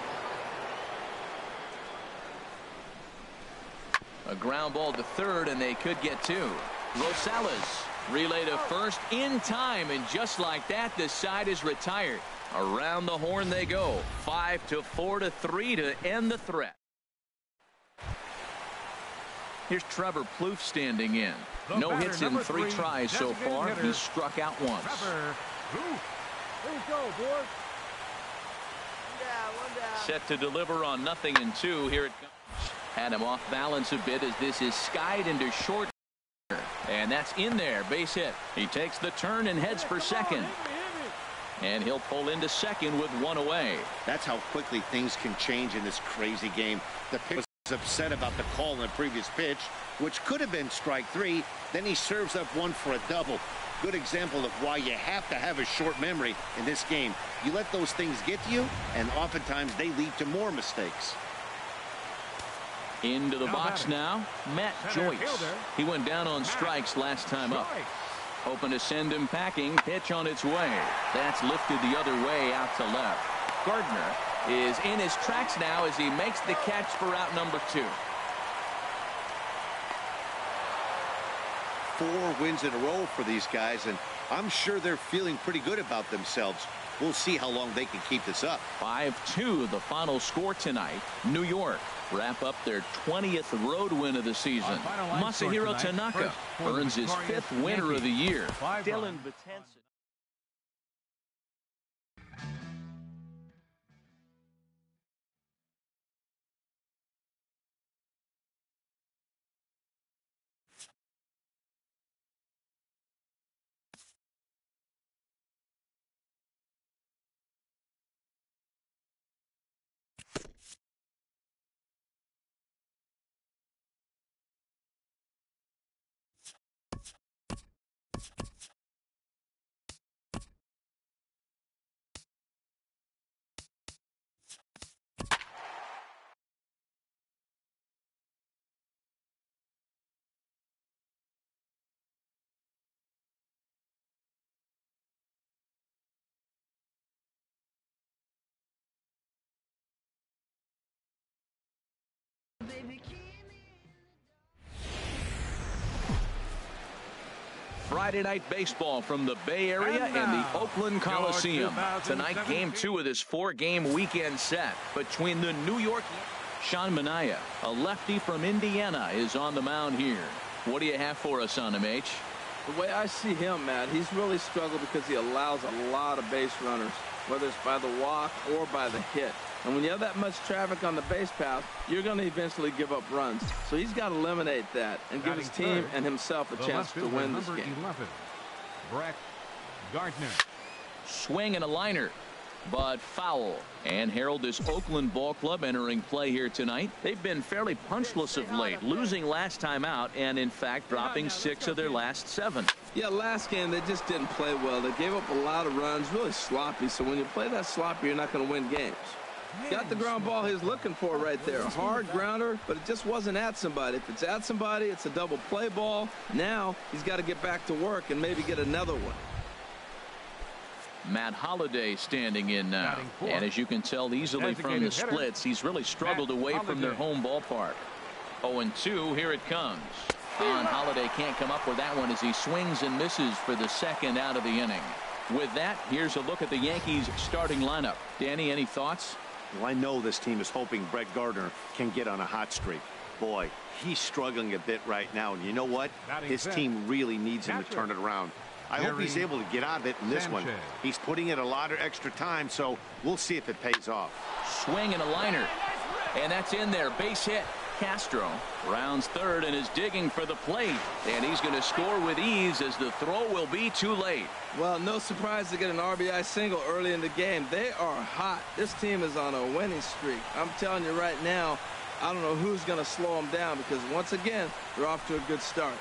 A ground ball to third, and they could get 2. Rosales relay to first in time, and just like that, the side is retired. Around the horn they go. 5-4-3 to end the threat. Here's Trevor Plouffe standing in. No hits in 3 tries so far. He's struck out once. Here we go, boys. One down. Set to deliver on 0-2. Here it comes. Had him off balance a bit as this is skied into short. And that's in there. Base hit. He takes the turn and heads for second. And he'll pull into second with 1 away. That's how quickly things can change in this crazy game. The pitcher was upset about the call in the previous pitch, which could have been strike 3. Then he serves up 1 for a double. Good example of why you have to have a short memory in this game. You let those things get to you, and oftentimes they lead to more mistakes. Into the box now, Matt Joyce. He went down on strikes last time up. Hoping to send him packing. Pitch on its way. That's lifted the other way out to left. Gardner is in his tracks now as he makes the catch for out number 2. 4 wins in a row for these guys, and I'm sure they're feeling pretty good about themselves. We'll see how long they can keep this up. 5-2 the final score tonight. New York wrap up their 20th road win of the season. Masahiro Tanaka earns his 5th winner of the year. Dylan Betances. Friday night baseball from the Bay Area and the Oakland Coliseum. Tonight, game 2 of this 4-game weekend set between the New York. Sean Manaea, a lefty from Indiana, is on the mound here. What do you have for us on him, H? The way I see him, Matt, he's really struggled because he allows a lot of base runners, whether it's by the walk or by the hit. And when you have that much traffic on the base path, you're going to eventually give up runs. So he's got to eliminate that and give his team and himself a chance to win this game. Gardner. Swing and a liner, but foul. And Harold, this Oakland ball club entering play here tonight. They've been fairly punchless of late, losing last time out and, in fact, dropping 6 of their last 7. Yeah, last game they just didn't play well. They gave up a lot of runs, really sloppy. So when you play that sloppy, you're not going to win games. Got the ground ball he's looking for right there. A hard grounder, but it just wasn't at somebody. If it's at somebody, it's a double play ball. Now he's got to get back to work and maybe get another one. Matt Holliday standing in now. And as you can tell easily from the splits, he's really struggled away from their home ballpark. 0-2, here it comes. Holliday can't come up with that one as he swings and misses for the 2nd out of the inning. With that, here's a look at the Yankees starting lineup. Danny, any thoughts? Well, I know this team is hoping Brett Gardner can get on a hot streak. Boy, he's struggling a bit right now. And you know what? His team really needs him to turn it around. I hope he's able to get out of it in this one. He's putting in a lot of extra time, so we'll see if it pays off. Swing and a liner. And that's in there. Base hit. Castro rounds third and is digging for the plate. And he's going to score with ease as the throw will be too late. Well, no surprise to get an RBI single early in the game. They are hot. This team is on a winning streak. I'm telling you right now, I don't know who's going to slow them down because once again, they're off to a good start.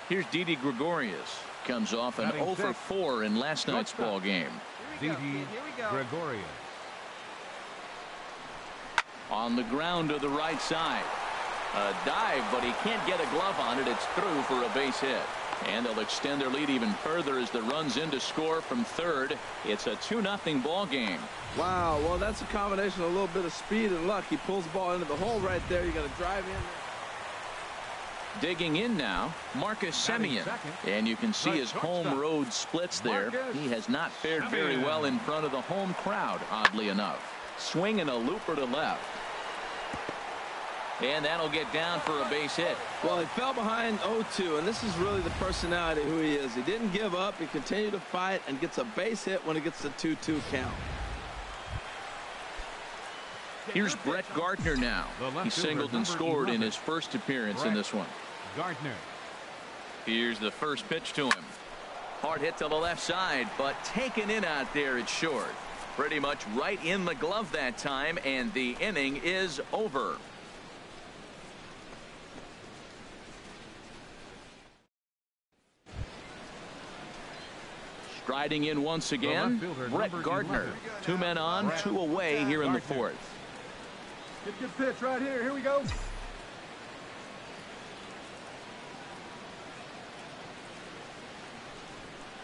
Here's Didi Gregorius. Comes off an 0 for 4 in last night's ball game. Didi Gregorius. On the ground to the right side. A dive, but he can't get a glove on it. It's through for a base hit. And they'll extend their lead even further as the run's in to score from third. It's a 2-0 ball game. Wow, well, that's a combination of a little bit of speed and luck. He pulls the ball into the hole right there. You're going to drive in. Digging in now, Marcus Semien. And you can see his home road splits there. He has not fared very well in front of the home crowd, oddly enough. Swinging a looper to left. And that'll get down for a base hit. Well, he fell behind 0-2, and this is really the personality who he is. He didn't give up. He continued to fight and gets a base hit when he gets the 2-2 count. Here's Brett Gardner now. He singled and scored in his first appearance in this one. Gardner. Here's the first pitch to him. Hard hit to the left side, but taken in out there, it's short. Pretty much right in the glove that time, and the inning is over. Striding in once again, Brett Gardner. 2 men on, 2 away here in the fourth. Good pitch right here. Here we go.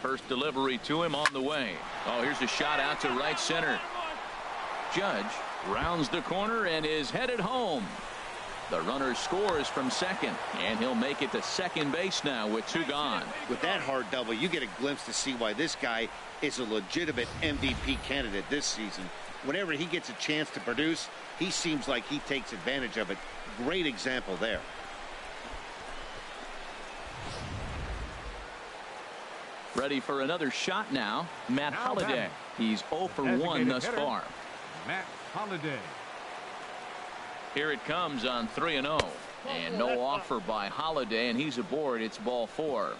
First delivery to him on the way. Oh, here's a shot out to right center. Judge rounds the corner and is headed home. The runner scores from second, and he'll make it to second base now with 2 gone. With that hard double, you get a glimpse to see why this guy is a legitimate MVP candidate this season. Whenever he gets a chance to produce, he seems like he takes advantage of it. Great example there. Ready for another shot now, Matt Holliday. He's 0 for 1 thus far. Matt Holliday. Here it comes on 3-0. And no offer by Holliday, and he's aboard. It's ball 4.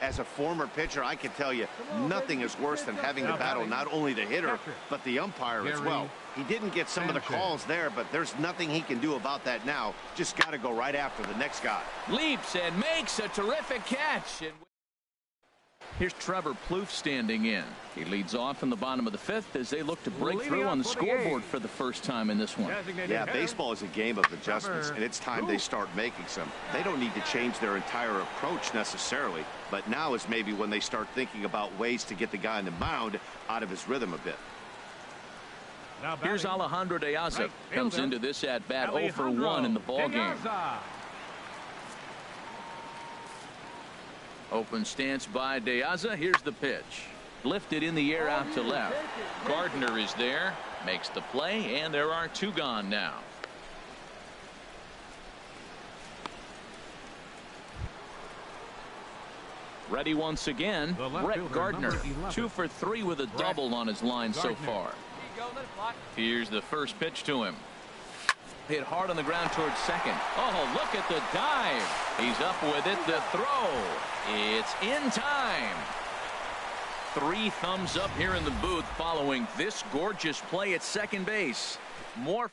As a former pitcher, I can tell you nothing is worse than having to battle not only the hitter, but the umpire as well. He didn't get some of the calls there, but there's nothing he can do about that now. Just got to go right after the next guy. Leaps and makes a terrific catch. Here's Trevor Plouffe standing in. He leads off in the bottom of the 5th as they look to break through on the scoreboard for the first time in this one. Yeah, baseball is a game of adjustments, and it's time they start making some. They don't need to change their entire approach necessarily, but now is maybe when they start thinking about ways to get the guy on the mound out of his rhythm a bit. Here's Alejandro De Aza. Comes into this at bat 0 for 1 in the ball game. Open stance by De Aza. Here's the pitch. Lifted in the air out to left. Gardner is there. Makes the play, and there are 2 gone now. Ready once again, Brett Gardner. 2 for 3 with a double on his line so far. Here's the first pitch to him. Hit hard on the ground towards second. Oh, look at the dive. He's up with it. The throw. It's in time. 3 thumbs up here in the booth following this gorgeous play at second base. More.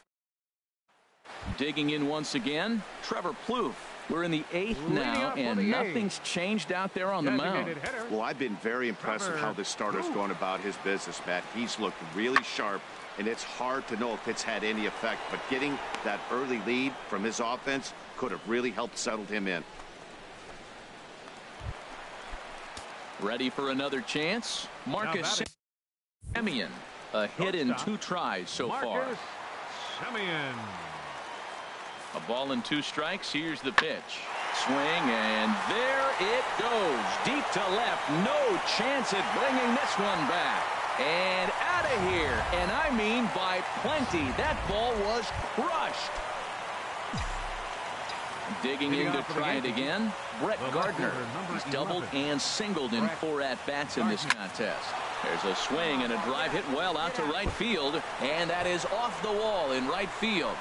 Digging in once again, Trevor Plouffe. We're in the 8th now, and nothing's changed out there on the mound. Well, I've been very impressed with how this starter's going about his business, Matt. He's looked really sharp, and it's hard to know if it's had any effect, but getting that early lead from his offense could have really helped settle him in. Ready for another chance? Marcus Semien. A hit in 2 tries so far. Semien. A ball and 2 strikes. Here's the pitch. Swing, and there it goes. Deep to left. No chance at bringing this one back. And out of here. And I mean by plenty. That ball was crushed. Digging in to try it again. Gardner. He's doubled and singled in 4 at-bats in this contest. There's a swing and a drive hit well out to right field. And that is off the wall in right field.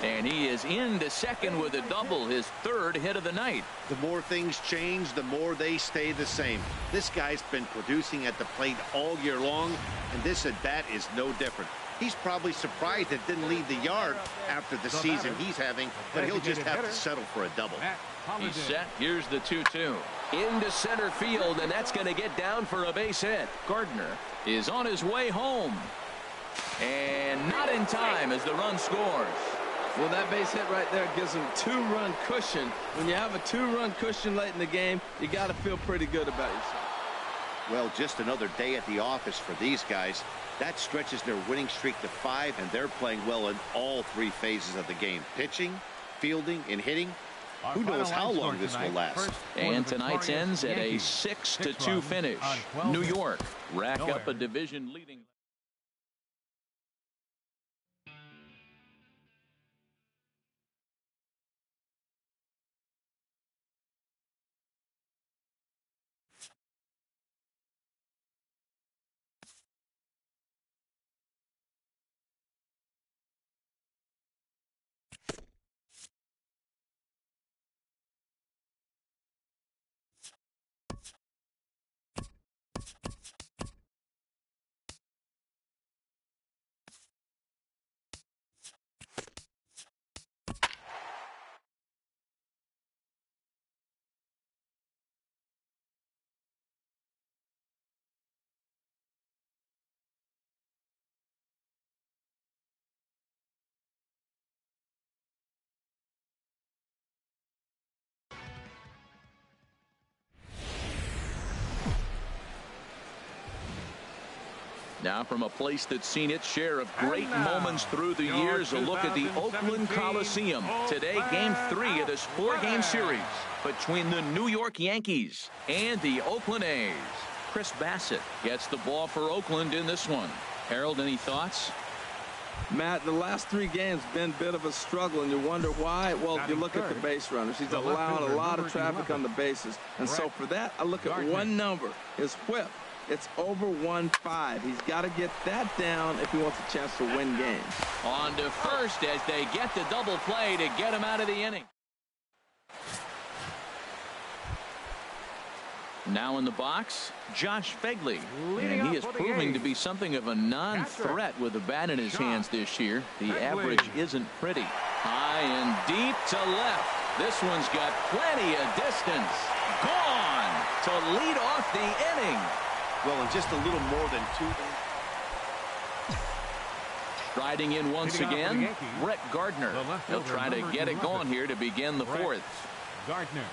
And he is into second with a double, his 3rd hit of the night. The more things change, the more they stay the same. This guy's been producing at the plate all year long, and this at-bat is no different. He's probably surprised it didn't leave the yard after the season he's having, but he'll just have to settle for a double. He's set. Here's the 2-2. Into center field, and that's going to get down for a base hit. Gardner is on his way home. And not in time as the run scores. Well, that base hit right there gives him 2-run cushion. When you have a 2-run cushion late in the game, you got to feel pretty good about yourself. Well, just another day at the office for these guys. That stretches their winning streak to 5, and they're playing well in all 3 phases of the game. Pitching, fielding, and hitting. Who knows how long this will last. And tonight's ends at a 6-2 finish. New York rack up a division leading. Now from a place that's seen its share of great moments through the years, a look at the Oakland Coliseum. Today, Game 3 of this 4-game series between the New York Yankees and the Oakland A's. Chris Bassett gets the ball for Oakland in this one. Harold, any thoughts? Matt, the last 3 games been a bit of a struggle, and you wonder why. Well, if you look at the base runners, he's allowing a lot of traffic on the bases. And so for that, I look at one number, his whip. It's over 1.5. He's got to get that down if he wants a chance to win games. On to first as they get the double play to get him out of the inning. Now in the box, Josh Fegley. And he is proving to be something of a non-threat with the bat in his hands this year. The average isn't pretty. High and deep to left. This one's got plenty of distance. Gone to lead off the inning. Well, in just a little more than 2. Striding in once again, Gardner. He'll try to get it going here to begin the 4th. Gardner.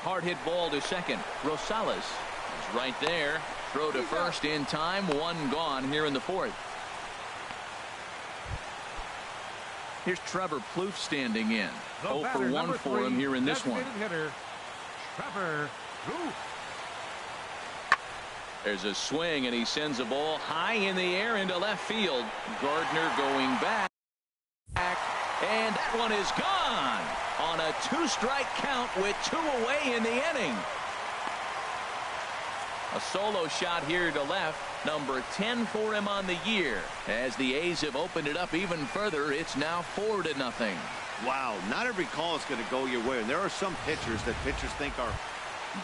Hard hit ball to second. Rosales is right there. Throw to first in time. 1 gone here in the 4th. Here's Trevor Plouffe standing in. 0 for 1 for him here in this one. Trevor Plouffe. There's a swing, and he sends a ball high in the air into left field. Gardner going back. And that one is gone on a 2-strike count with 2 away in the inning. A solo shot here to left. Number 10 for him on the year. As the A's have opened it up even further, it's now 4-0. Wow, not every call is going to go your way. And there are some pitchers that pitchers think are.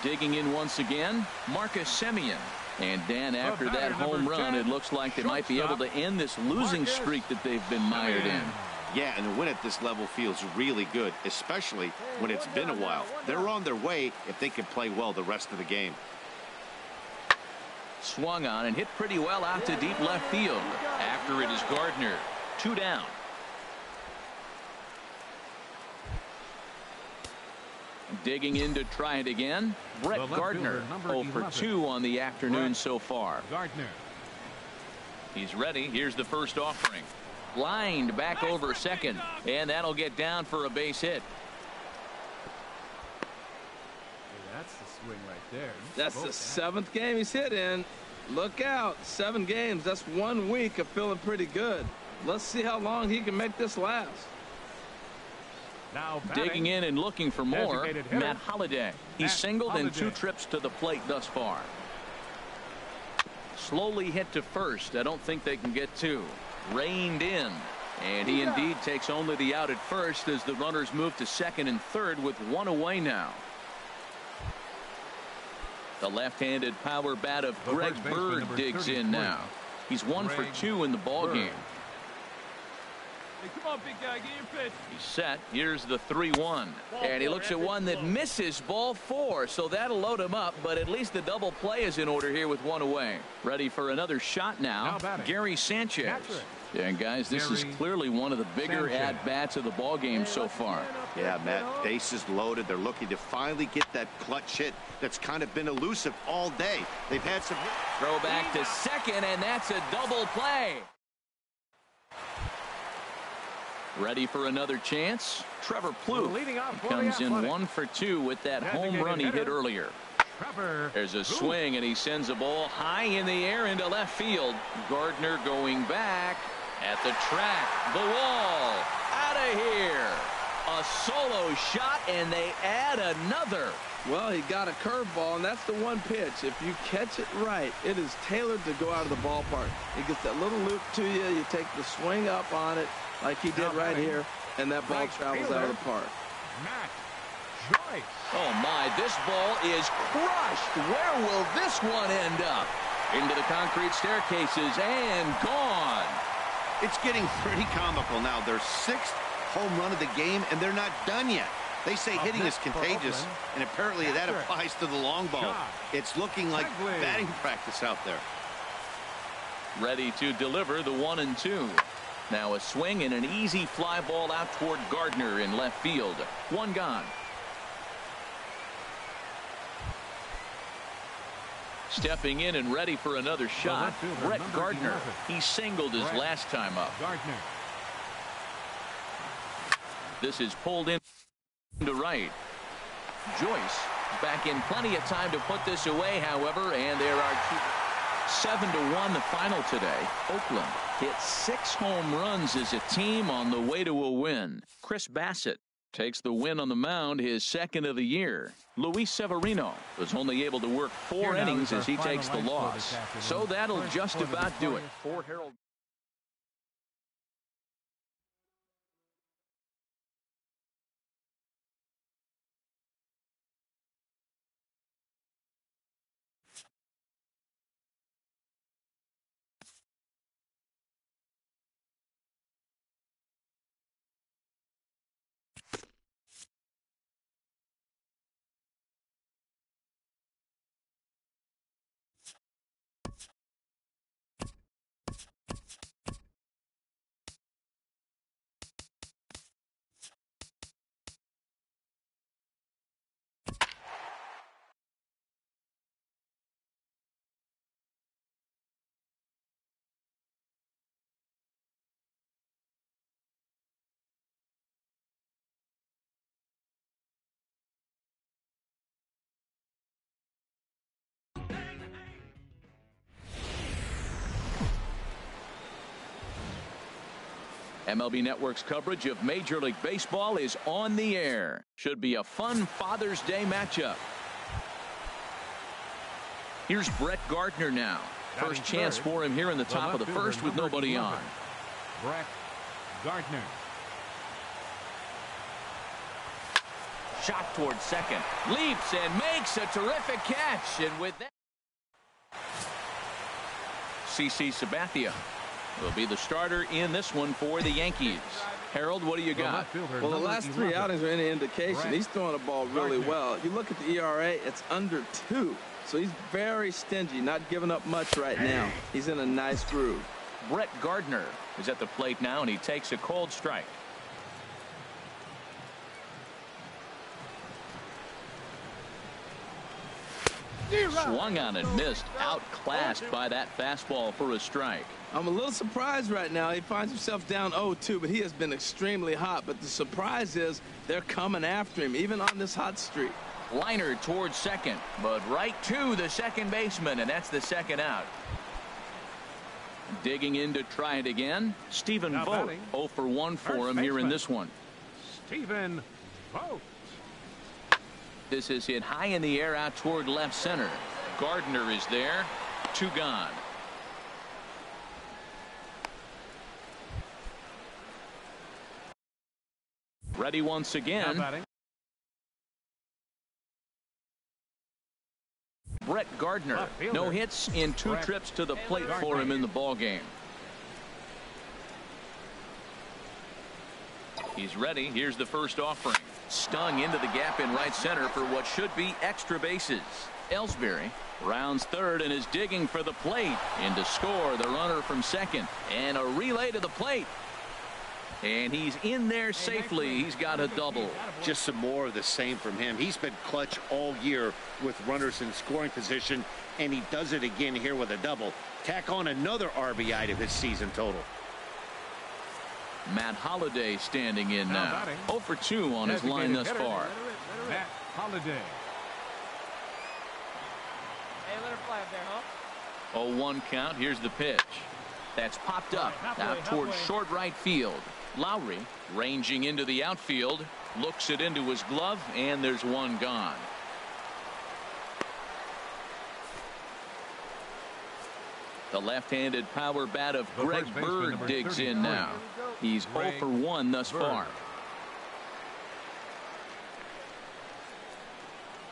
Digging in once again, Marcus Semien. And Dan, after that home run, it looks like they might be able to end this losing streak that they've been mired in. Yeah, and the win at this level feels really good, especially when it's been a while. They're on their way if they can play well the rest of the game. Swung on and hit pretty well out to deep left field. After it is Gardner. 2 down. Digging in to try it again. Gardner, 0 for 2 on the afternoon so far. Gardner. He's ready. Here's the first offering. Lined back over second, and that'll get down for a base hit. That's the swing right there. That's the 7th game he's hit in. Look out. 7 games. That's 1 week of feeling pretty good. Let's see how long he can make this last. Now digging in and looking for more, Matt Holliday. He's singled in 2 trips to the plate thus far. Slowly hit to first. I don't think they can get 2. Reined in, and he indeed takes only the out at first as the runners move to second and third with 1 away now. The left-handed power bat of Greg Bird digs in now. He's 1 for 2 in the ball game. Hey, come on, big guy, get your pitch. He's set. Here's the 3-1. And he looks at one that misses, ball 4. So that'll load him up, but at least the double play is in order here with 1 away. Ready for another shot now, Gary Sanchez. And guys, this is clearly one of the bigger at-bats of the ball game so far. Yeah, Matt, bases loaded. They're looking to finally get that clutch hit that's kind of been elusive all day. They've had some throw back to second, and that's a double play. Ready for another chance? Trevor Plouffe comes in 1 for 2 with that home run he hit earlier. There's a swing, and he sends a ball high in the air into left field. Gardner going back at the track. The wall. Out of here. A solo shot, and they add another. Well, he got a curveball, and that's the one pitch. If you catch it right, it is tailored to go out of the ballpark. It gets that little loop to you. You take the swing up on it like he did right here, and that ball travels out of the park. Oh, my, this ball is crushed. Where will this one end up? Into the concrete staircases and gone. It's getting pretty comical now. Their 6th home run of the game, and they're not done yet. They say hitting is contagious, and apparently that applies to the long ball. It's looking like batting practice out there. Ready to deliver the 1-2. Now a swing and an easy fly ball out toward Gardner in left field. 1 gone. Stepping in and ready for another shot, Brett Gardner. He singled his last time up. This is pulled in to right. Joyce back in plenty of time to put this away, however, and there are 7-1 the final today. Oakland hit 6 home runs as a team on the way to a win. Chris Bassett takes the win on the mound, his 2nd of the year. Luis Severino was only able to work 4 innings as he takes the loss. So that'll just about do it for Harold. MLB Network's coverage of Major League Baseball is on the air. Should be a fun Father's Day matchup. Here's Brett Gardner now. First chance for him here in the top of the first with nobody on. Brett Gardner. Shot towards second. Leaps and makes a terrific catch. And with that, CC Sabathia will be the starter in this one for the Yankees. Harold, what do you got? Well, the last 3 outings are any indication. He's throwing the ball really well. You look at the ERA, it's under 2. So he's very stingy, not giving up much right now. He's in a nice groove. Brett Gardner is at the plate now, and he takes a cold strike. Swung on and missed. Outclassed by that fastball for a strike. I'm a little surprised right now. He finds himself down 0-2, but he has been extremely hot. But the surprise is they're coming after him, even on this hot streak. Liner towards second, but right to the second baseman, and that's the second out. Digging in to try it again, Stephen Vogt. 0 for 1 for him here in this one. Stephen Vogt. This is hit high in the air out toward left center. Gardner is there. 2 gone. Ready once again. Brett Gardner. No hits in 2 trips to the plate for him in the ball game. He's ready. Here's the first offering. Stung into the gap in right center for what should be extra bases. Ellsbury rounds third and is digging for the plate. In to score the runner from second. And a relay to the plate. And he's in there safely. He's got a double. Just some more of the same from him. He's been clutch all year with runners in scoring position, and he does it again here with a double. Tack on another RBI to his season total. Matt Holliday standing in now. 0 for 2 on his line thus far. Matt Holliday. Hey, let her fly up there, huh? 0-1 count. Here's the pitch. That's popped up out towards short right field. Lowry ranging into the outfield, looks it into his glove, and there's 1 gone. The left-handed power bat of Greg Bird digs in now. He's 0 for 1 thus far.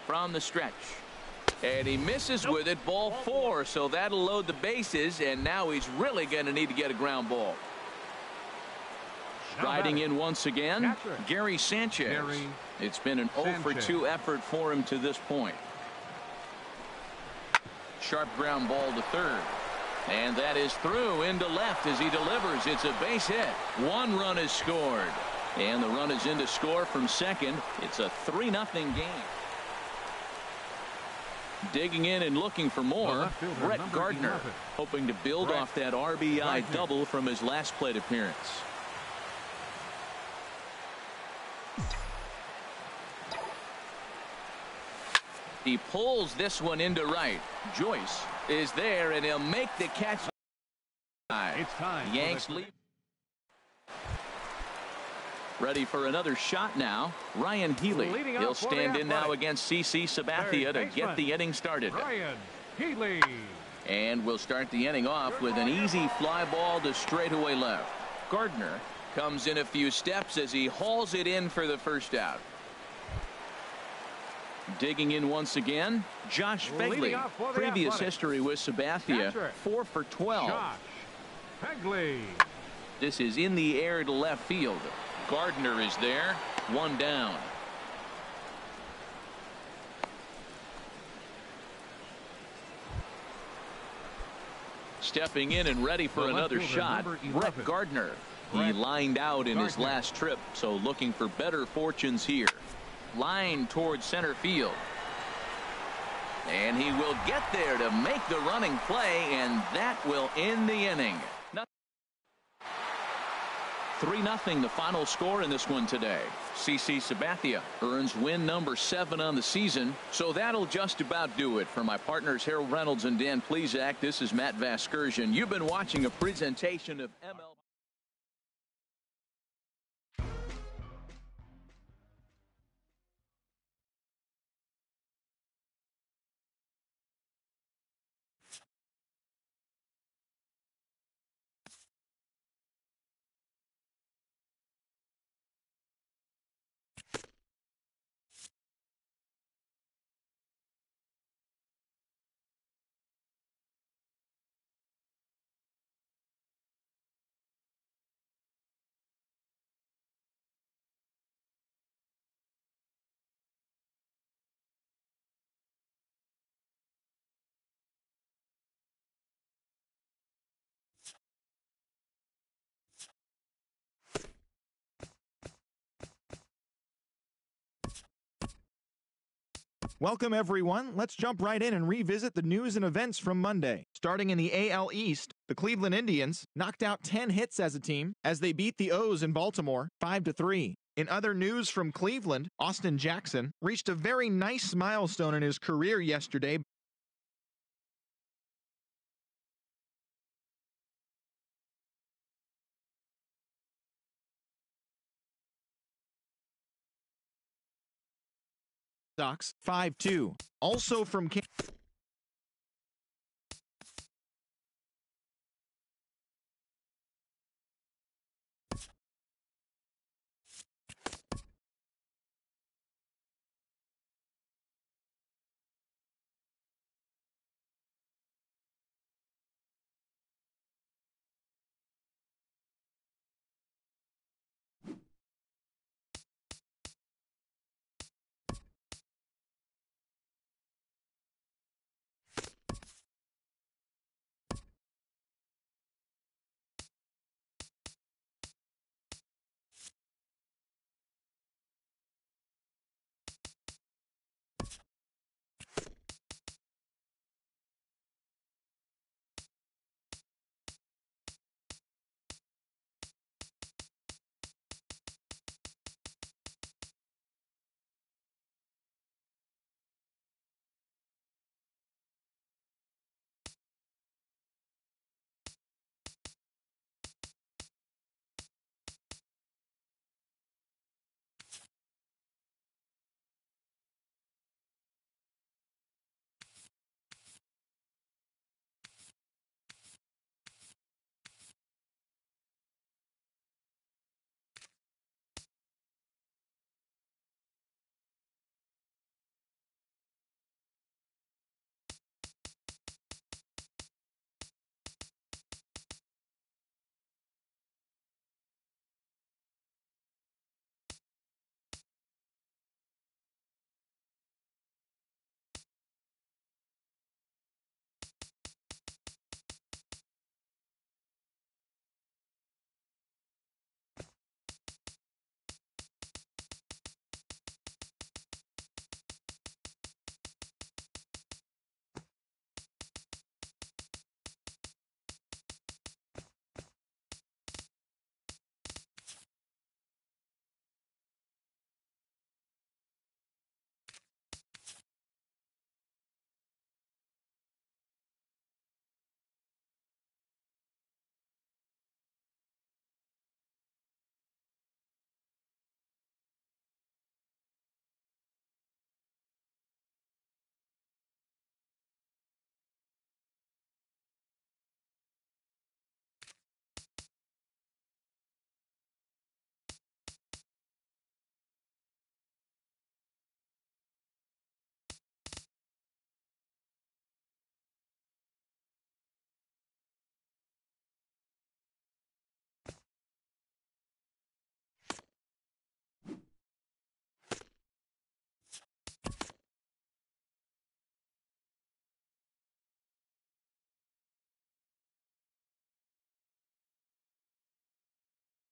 From the stretch. And he misses with it, ball 4, so that'll load the bases, and now he's really going to need to get a ground ball. Riding in once again, Gary Sanchez. It's been an 0 for 2 effort for him to this point. Sharp ground ball to third. And that is through into left as he delivers. It's a base hit. 1 run is scored. And the run is in to score from second. It's a 3-0 game. Digging in and looking for more, Brett Gardner, hoping to build off that RBI double from his last plate appearance. He pulls this one into right. Joyce is there, and he'll make the catch. It's time. Yanks lead. Ready for another shot now. Ryan Healy. He'll stand in now against CC Sabathia to get the inning started. Ryan Healy. And we'll start the inning off with an easy fly ball to straightaway left. Gardner comes in a few steps as he hauls it in for the first out. Digging in once again, Josh Begley. Previous history with Sabathia, 4 for 12. Josh Begley. This is in the air to left field. Gardner is there. 1 down. Stepping in and ready for another shot, Brett Gardner. He lined out in his last trip, so looking for better fortunes here. Line towards center field. And he will get there to make the running play, and that will end the inning. 3-0 the final score in this one today. CC Sabathia earns win number 7 on the season, so that'll just about do it. For my partners Harold Reynolds and Dan Plesac, this is Matt Vasgersian. You've been watching a presentation of ML. Welcome, everyone. Let's jump right in and revisit the news and events from Monday. Starting in the AL East, the Cleveland Indians knocked out 10 hits as a team as they beat the O's in Baltimore 5-3. In other news from Cleveland, Austin Jackson reached a very nice milestone in his career yesterday. Sox 5-2. Also from